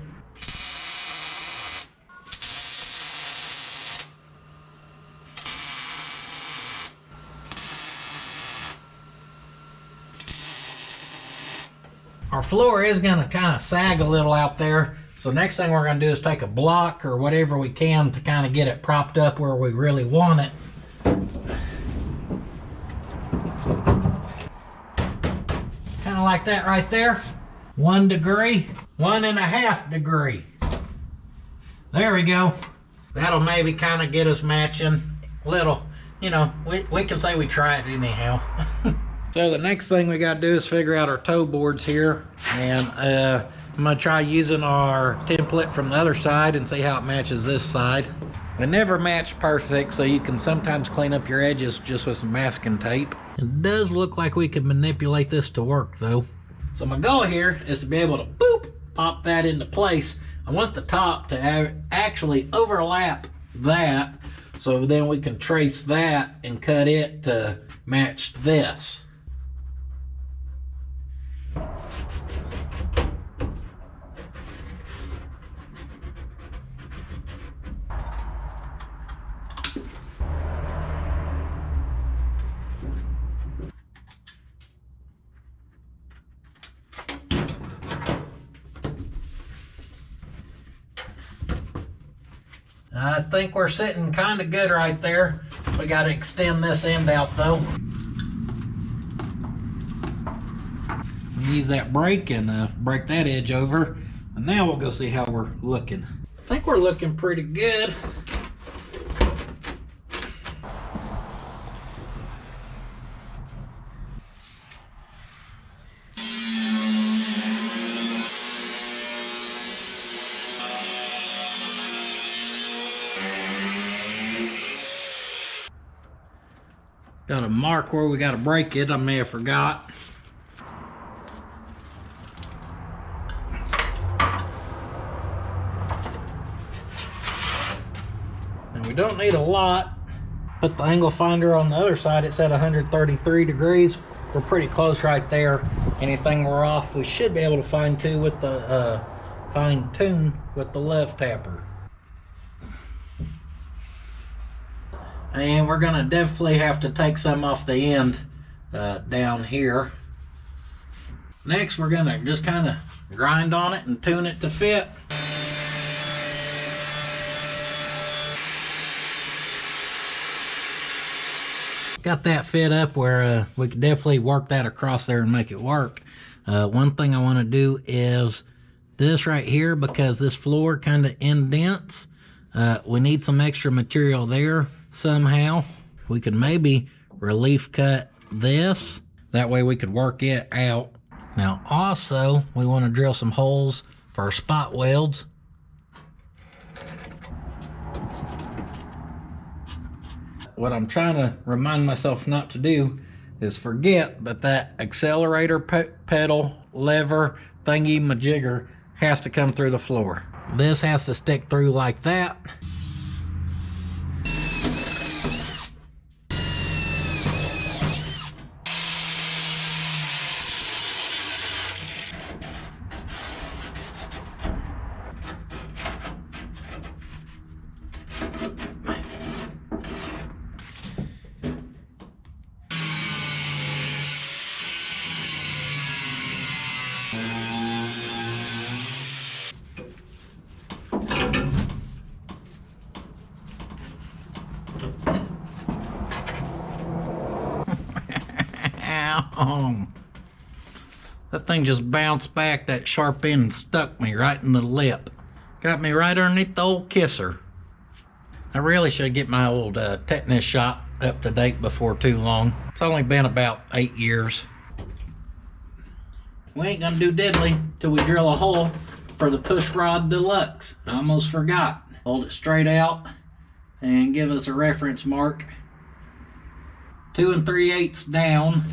Our floor is gonna kind of sag a little out there. So next thing we're gonna do is take a block or whatever we can to kind of get it propped up where we really want it. Kind of like that right there. 1 degree, 1.5 degree. There we go. That'll maybe kind of get us matching. Little, you know, we can say we tried anyhow. So the next thing we gotta do is figure out our toe boards here. And I'm gonna try using our template from the other side and see how it matches this side. They never match perfect, so you can sometimes clean up your edges just with some masking tape. It does look like we could manipulate this to work though. So my goal here is to be able to boop, pop that into place. I want the top to actually overlap that, so then we can trace that and cut it to match this. I think we're sitting kind of good right there. We got to extend this end out though. Use that brake and break that edge over. And now we'll go see how we're looking. I think we're looking pretty good. Got to mark where we got to break it. I may have forgot. And we don't need a lot. Put the angle finder on the other side. It's at 133 degrees. We're pretty close right there. Anything we're off, we should be able to fine tune with the love tapper. And we're gonna definitely have to take some off the end down here. Next, we're gonna just kind of grind on it and tune it to fit. Got that fit up where we could definitely work that across there and make it work. One thing I want to do is this right here, because this floor kind of indents. We need some extra material there. Somehow we could maybe relief cut this, that way we could work it out. Now also we want to drill some holes for our spot welds. What I'm trying to remind myself not to do is forget that accelerator pedal lever thingy majigger has to come through the floor. This has to stick through like that. That thing just bounced back. That sharp end stuck me right in the lip. Got me right underneath the old kisser. I really should get my old tetanus shot up to date before too long. It's only been about 8 years. We ain't gonna do diddly till we drill a hole for the push rod deluxe. I almost forgot. Hold it straight out and give us a reference mark. 2 3/8 down.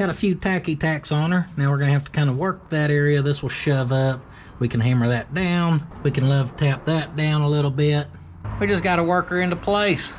Got a few tacky tacks on her. Now we're gonna have to kind of work that area. This will shove up. We can hammer that down. We can love tap that down a little bit. We just got to work her into place.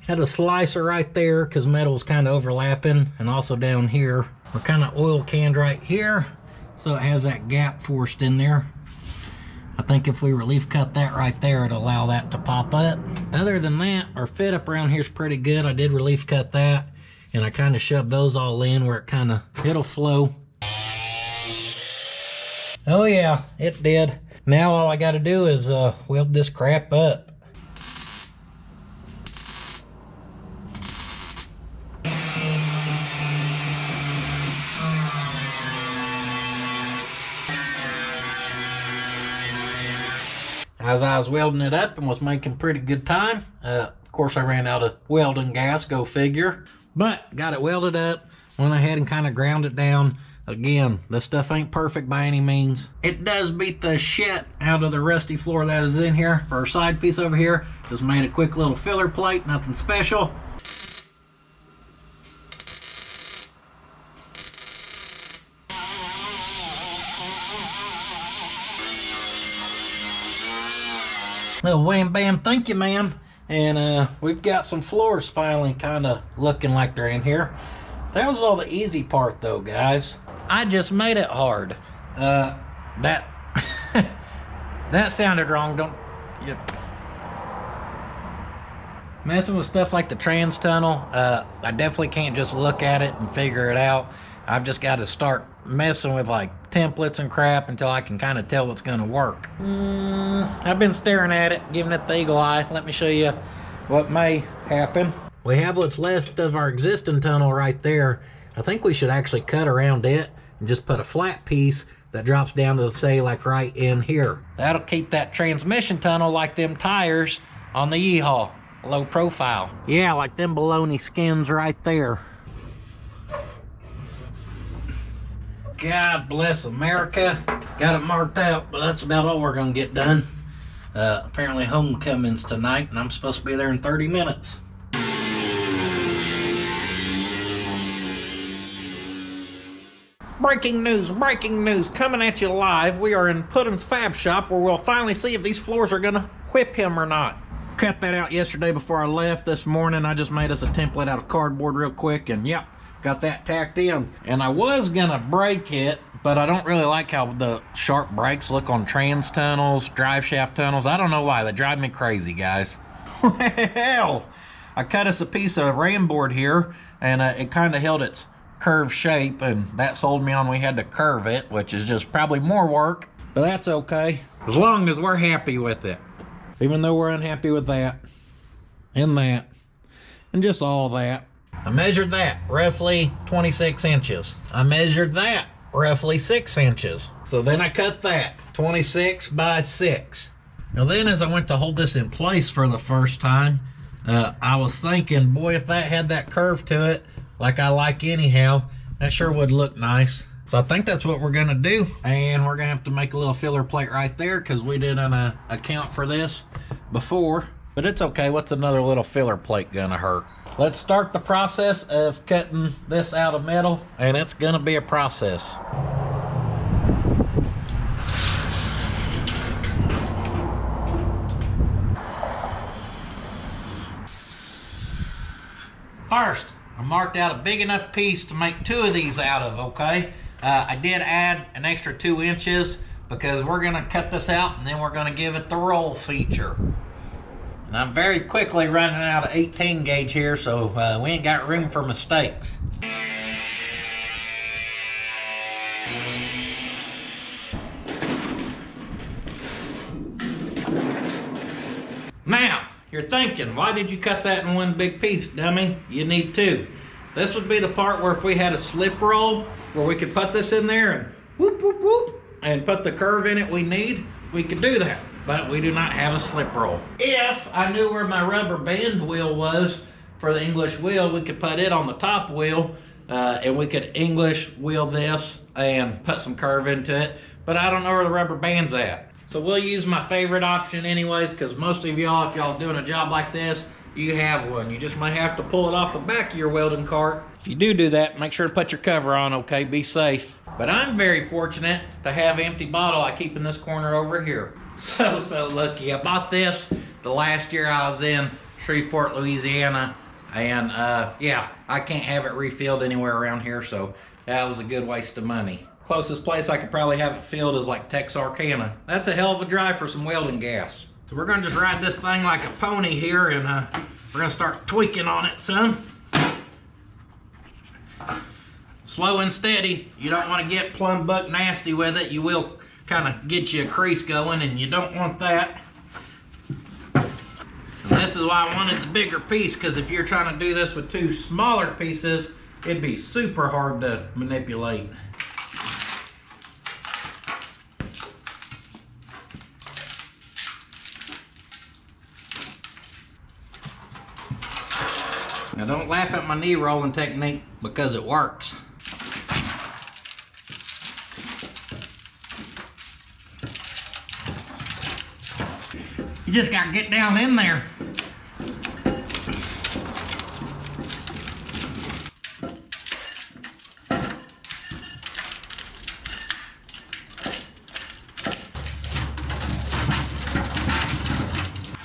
Had a slicer right there because metal's kind of overlapping, and also down here. We're kind of oil canned right here, so it has that gap forced in there. I think if we relief cut that right there, it'll allow that to pop up. Other than that, our fit up around here is pretty good. I did relief cut that, and I kind of shoved those all in where it'll flow. Oh yeah, it did. Now all I got to do is weld this crap up. As I was welding it up and was making pretty good time, of course I ran out of welding gas, go figure. But got it welded up, went ahead and kind of ground it down. Again, this stuff ain't perfect by any means. It does beat the shit out of the rusty floor that is in here. For our side piece over here, just made a quick little filler plate, nothing special. Little wham bam, thank you ma'am. And we've got some floors finally kind of looking like they're in here. That was all the easy part though, guys. I just made it hard. That that sounded wrong. Don't messing with stuff like the trans tunnel. I definitely can't just look at it and figure it out. I've just got to start messing with like templates and crap until I can kind of tell what's going to work. I've been staring at it, giving it the eagle eye. Let me show you what may happen. We have what's left of our existing tunnel right there. I think we should actually cut around it and just put a flat piece that drops down to, say, like right in here. That'll keep that transmission tunnel like them tires on the Yeehaw, low profile. Yeah, like them baloney skins right there. God bless America. Got it marked out, but that's about all we're gonna get done. Apparently homecoming's tonight, and I'm supposed to be there in 30 minutes. Breaking news, coming at you live. We are in puddins.fab.shop where we'll finally see if these floors are gonna whip him or not. Cut that out yesterday before I left. This morning I just made us a template out of cardboard real quick, and yep, got that tacked in. And I was gonna break it, but I don't really like how the sharp breaks look on trans tunnels, drive shaft tunnels. I don't know why, they drive me crazy, guys. Well, I cut us a piece of ram board here, and it kind of held its curved shape, and that sold me on we had to curve it, which is just probably more work, but that's okay, as long as we're happy with it. Even though we're unhappy with that, and just all that. I measured that, roughly 26 inches. I measured that, roughly 6 inches. So then I cut that, 26 by 6. Now then, as I went to hold this in place for the first time, I was thinking, boy, if that had that curve to it, like I like anyhow, that sure would look nice. So I think that's what we're gonna do. And we're gonna have to make a little filler plate right there because we didn't account for this before. But it's okay, what's another little filler plate gonna hurt? Let's start the process of cutting this out of metal, and it's gonna be a process. First, I marked out a big enough piece to make 2 of these out of, okay? I did add an extra 2 inches because we're gonna cut this out and then we're gonna give it the roll feature. And I'm very quickly running out of 18 gauge here, so we ain't got room for mistakes. Now, you're thinking, why did you cut that in one big piece, dummy? You need 2. This would be the part where if we had a slip roll, where we could put this in there and whoop, whoop, whoop, and put the curve in it we need, we could do that. But we do not have a slip roll. If I knew where my rubber band wheel was for the English wheel, we could put it on the top wheel and we could English wheel this and put some curve into it, but I don't know where the rubber band's at. So we'll use my favorite option anyways, because most of y'all, if y'all's doing a job like this, you have one. You just might have to pull it off the back of your welding cart. If you do that, make sure to put your cover on, okay? Be safe. But I'm very fortunate to have an empty bottle I keep in this corner over here. So lucky. I bought this the last year I was in Shreveport, Louisiana, and yeah, I can't have it refilled anywhere around here, so that was a good waste of money. Closest place I could probably have it filled is like Texarkana. That's a hell of a drive for some welding gas. So we're gonna just ride this thing like a pony here, and we're gonna start tweaking on it, son. Slow and steady. You don't want to get plumb buck nasty with it. You will kind of get you a crease going, and you don't want that. And this is why I wanted the bigger piece, because if you're trying to do this with two smaller pieces, it'd be super hard to manipulate. Now don't laugh at my knee rolling technique, because it works. You just gotta get down in there.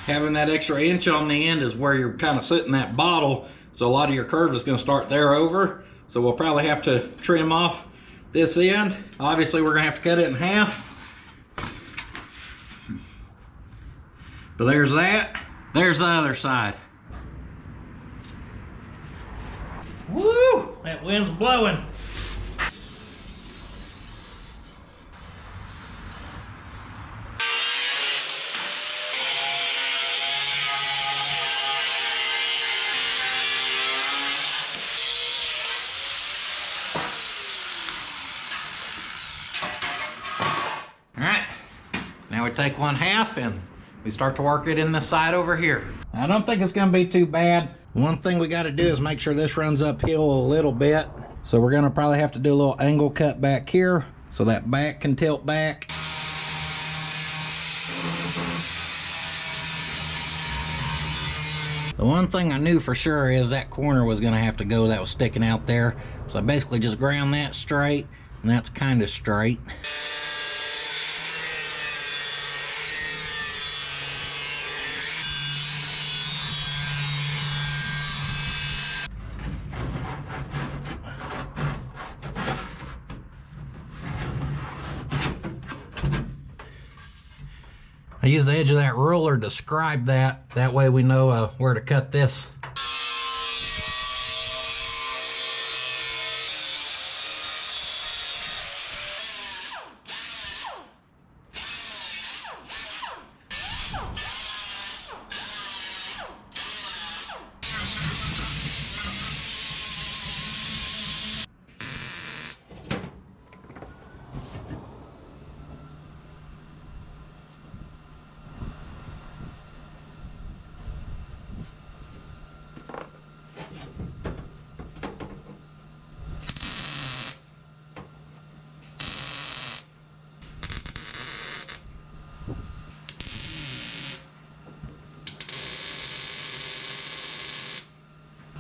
Having that extra inch on the end is where you're kind of sitting that bottle, so a lot of your curve is going to start there over. So we'll probably have to trim off this end. Obviously we're going to have to cut it in half. But there's that. There's the other side. Woo! That wind's blowing. Alright, now we take 1/2 and we start to work it in the side over here. I don't think it's gonna be too bad. One thing we gotta do is make sure this runs uphill a little bit. So we're gonna probably have to do a little angle cut back here so that back can tilt back. The one thing I knew for sure is that corner was gonna have to go, that was sticking out there. So I basically just ground that straight, and that's kind of straight. I use the edge of that ruler to scribe that. That way we know where to cut this.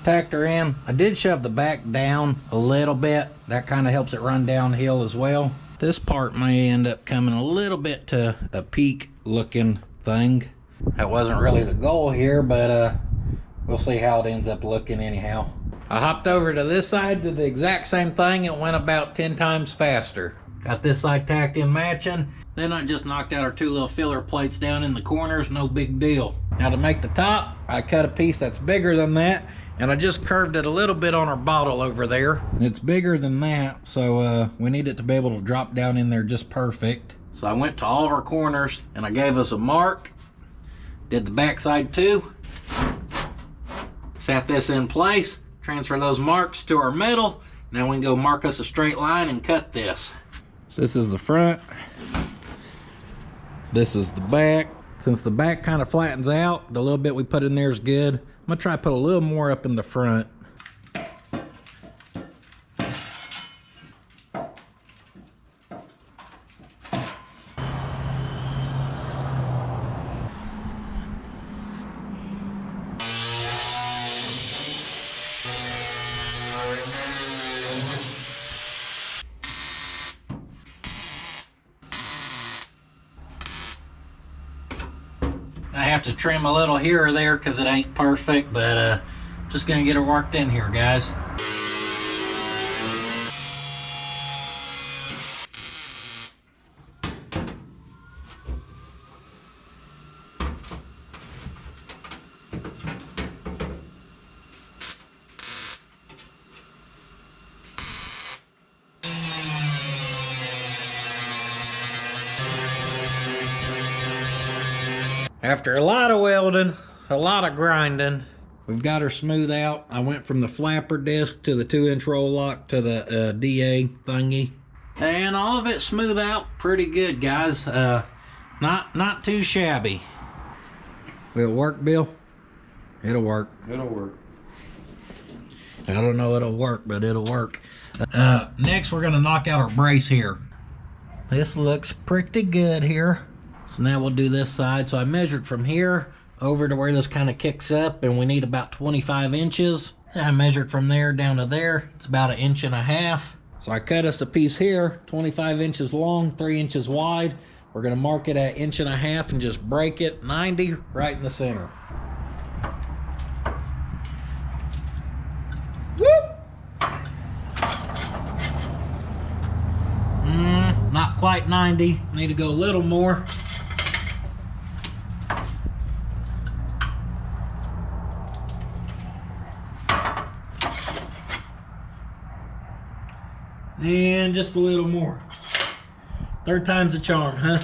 Tacked her in. I did shove the back down a little bit. That kind of helps it run downhill as well. This part may end up coming a little bit to a peak looking thing. That wasn't really the goal here, but we'll see how it ends up looking anyhow. I hopped over to this side, did the exact same thing. It went about 10 times faster. Got this side tacked in matching. Then I just knocked out our two little filler plates down in the corners, no big deal. Now to make the top, I cut a piece that's bigger than that, and I just curved it a little bit on our bottle over there. It's bigger than that, so we need it to be able to drop down in there just perfect. So I went to all of our corners and I gave us a mark. Did the back side too. Sat this in place, transfer those marks to our middle. Now we can go mark us a straight line and cut this. So this is the front. This is the back. Since the back kind of flattens out, the little bit we put in there is good. I'm gonna try to put a little more up in the front. I have to trim a little here or there because it ain't perfect, but just gonna get it worked in here, guys. After a lot of welding, a lot of grinding, we've got her smooth out. I went from the flapper disc to the 2-inch roll lock to the DA thingy. And all of it smooth out pretty good, guys. Not too shabby. Will it work, Bill? It'll work. It'll work. I don't know it'll work, but it'll work. Next, we're gonna knock out our brace here. This looks pretty good here. So now we'll do this side. So I measured from here over to where this kind of kicks up, and we need about 25 inches. I measured from there down to there. It's about 1.5 inches. So I cut us a piece here, 25 inches long, 3 inches wide. We're gonna mark it at 1.5 inches and just break it 90 right in the center. Not quite 90, need to go a little more. And just a little more. Third time's a charm, huh?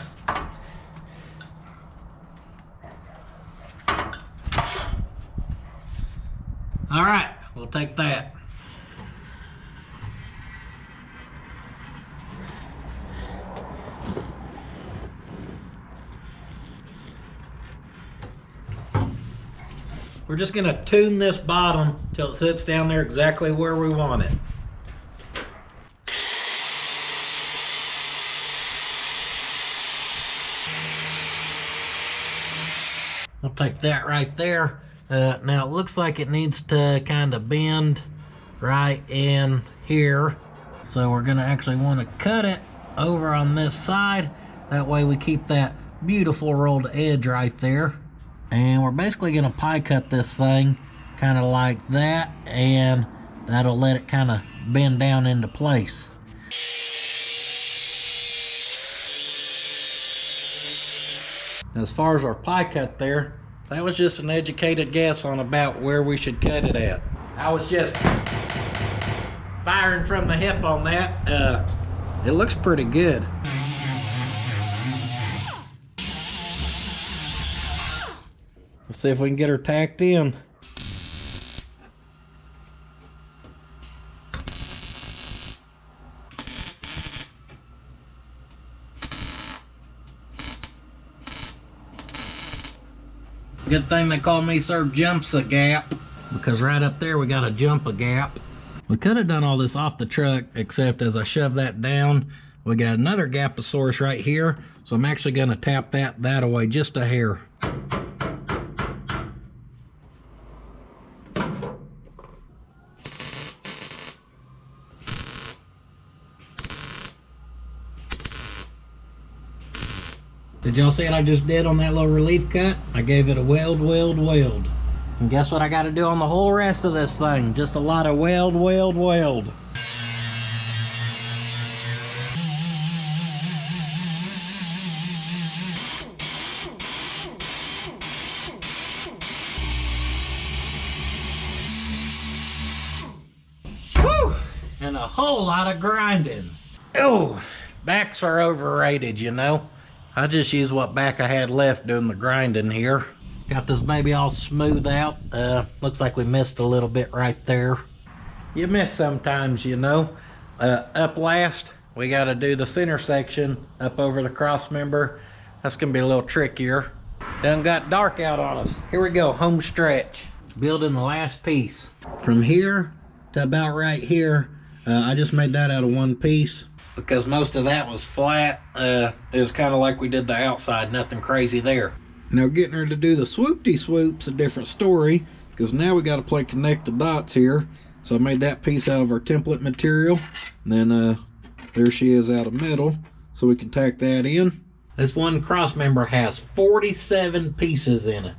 All right, we'll take that. We're just gonna tune this bottom till it sits down there exactly where we want it. We'll take that right there. Now it looks like it needs to kind of bend right in here. So we're gonna actually want to cut it over on this side. That way we keep that beautiful rolled edge right there. And we're basically gonna pie cut this thing kind of like that, and that'll let it kind of bend down into place. As far as our pie cut there, that was just an educated guess on about where we should cut it at. I was just firing from the hip on that. It looks pretty good. Let's see if we can get her tacked in. Good thing they call me Sir Jumps a Gap, because right up there we got to jump a gap. We could have done all this off the truck, except as I shove that down, we got another gaposaurus right here. So I'm actually going to tap that away just a hair. Did y'all see what I just did on that little relief cut? I gave it a weld. And guess what I got to do on the whole rest of this thing? Just a lot of weld. Woo! And a whole lot of grinding. Oh, backs are overrated, you know. I just used what back I had left doing the grinding here. Got this baby all smooth out. Looks like we missed a little bit right there. You miss sometimes, you know. Up last, we got to do the center section up over the cross member. That's going to be a little trickier. Done got dark out on us. Here we go, home stretch. Building the last piece. From here to about right here, I just made that out of one piece, because most of that was flat. It was kind of like we did the outside, nothing crazy there. Now getting her to do the swoopty-swoop's a different story, because now we got to play connect the dots here. So I made that piece out of our template material, and then there she is out of metal, so we can tack that in. This one cross member has 47 pieces in it.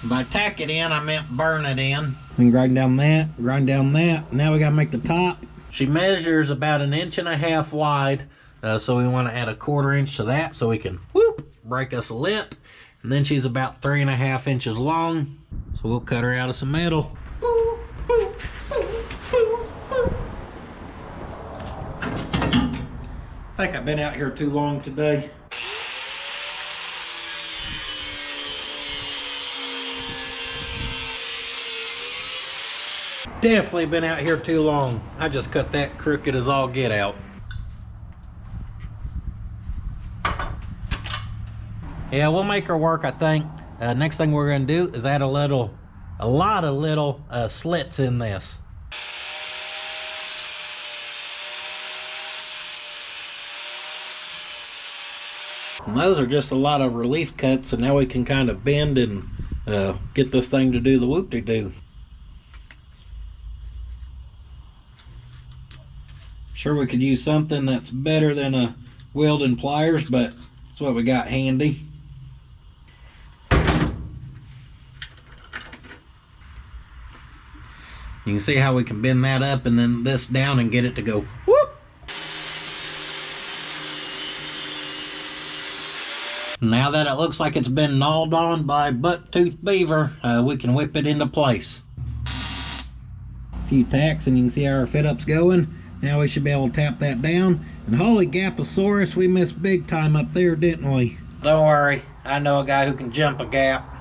By tack it in, I meant burn it in. We can grind down that, grind down that. Now we gotta make the top. She measures about 1.5 inches wide, so we want to add 1/4 inch to that so we can break us a lip. And then she's about 3.5 inches long, so we'll cut her out of some metal. I think I've been out here too long today. Definitely been out here too long. I just cut that crooked as all get out. Yeah, we'll make her work, I think. Next thing we're gonna do is add a lot of little slits in this. And those are just a lot of relief cuts, and now we can kind of bend and get this thing to do the whoop-de-doo. Sure, we could use something that's better than a weld and pliers, but that's what we got handy. You can see how we can bend that up and then this down and get it to go whoop. Now that it looks like it's been gnawed on by buck-toothed beaver, we can whip it into place. A few tacks and you can see how our fit up's going. Now we should be able to tap that down. And holy gaposaurus, we missed big time up there, didn't we? Don't worry, I know a guy who can jump a gap.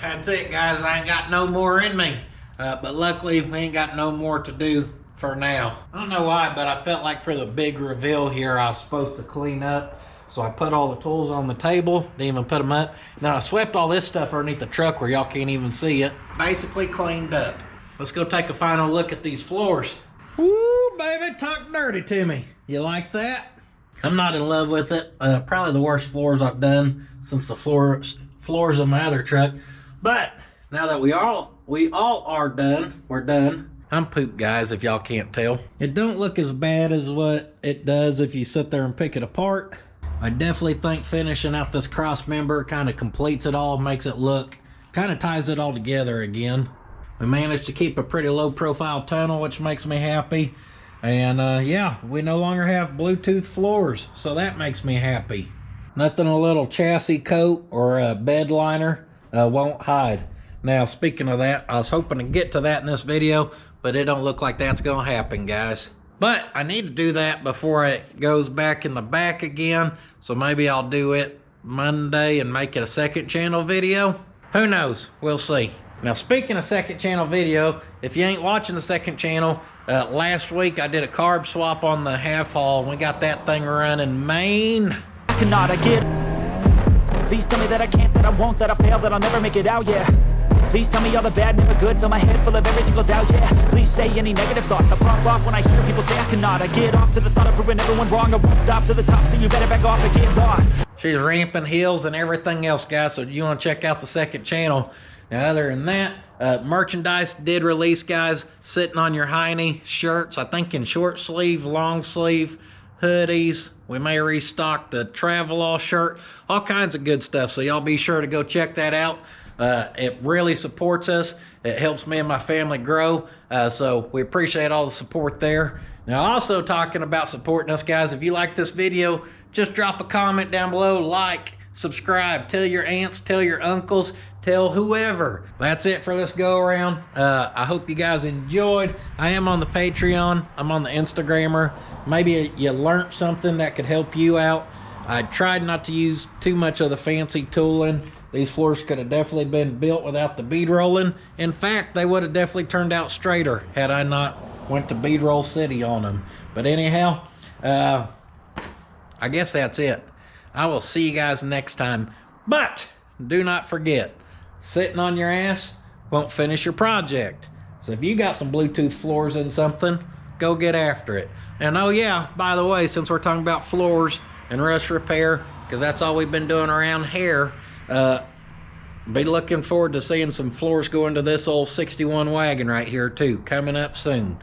That's it, guys. I ain't got no more in me. But luckily, we ain't got no more to do for now. I don't know why, but I felt like for the big reveal here, I was supposed to clean up. So I put all the tools on the table, didn't even put them up. And then I swept all this stuff underneath the truck where y'all can't even see it. Basically cleaned up. Let's go take a final look at these floors. Woo, baby, talk dirty to me. You like that? I'm not in love with it. Probably the worst floors I've done since the floors of my other truck. But now that we all are done, we're done. I'm pooped, guys, if y'all can't tell. It don't look as bad as what it does if you sit there and pick it apart. I definitely think finishing out this cross member kind of completes it all, makes it look, kind of ties it all together again. We managed to keep a pretty low profile tunnel, which makes me happy. And yeah, we no longer have Bluetooth floors, so that makes me happy. Nothing a little chassis coat or a bed liner won't hide. Now, speaking of that, I was hoping to get to that in this video, but it don't look like that's gonna happen, guys. But I need to do that before it goes back in the back again, so maybe I'll do it Monday and make it a second channel video. Who knows? We'll see. Now, speaking of second channel video, if you ain't watching the second channel, last week I did a carb swap on the half haul, and we got that thing running, man. I cannot, I get. Please tell me that I can't, that I won't, that I fail, that I'll never make it out, yeah. Please tell me all the bad, never good, fill my head full of every single doubt, yeah. Please say any negative thoughts, I pop off when I hear people say I cannot. I get off to the thought of proving everyone wrong, I won't stop to the top, so you better back off and get lost. She's ramping heels and everything else, guys, so you want to check out the second channel. Now, other than that, merchandise did release, guys, sitting on your hiney, shirts, I think in short sleeve, long sleeve, hoodies. We may restock the Travelall shirt, all kinds of good stuff, so y'all be sure to go check that out. It really supports us. It helps me and my family grow. So we appreciate all the support there. Now, also talking about supporting us, guys, if you like this video, just drop a comment down below, like, subscribe, tell your aunts, tell your uncles, tell whoever. That's it for this go around. I hope you guys enjoyed. I am on the Patreon. I'm on the Instagrammer. Maybe you learned something that could help you out. I tried not to use too much of the fancy tooling. These floors could have definitely been built without the bead rolling. In fact, they would have definitely turned out straighter had I not went to bead roll city on them. But anyhow, I guess that's it. I will see you guys next time. But do not forget, sitting on your ass won't finish your project. So if you got some Bluetooth floors in something, go get after it. And oh yeah, by the way, since we're talking about floors and rust repair, because that's all we've been doing around here, be looking forward to seeing some floors go into this old 61 wagon right here too, coming up soon.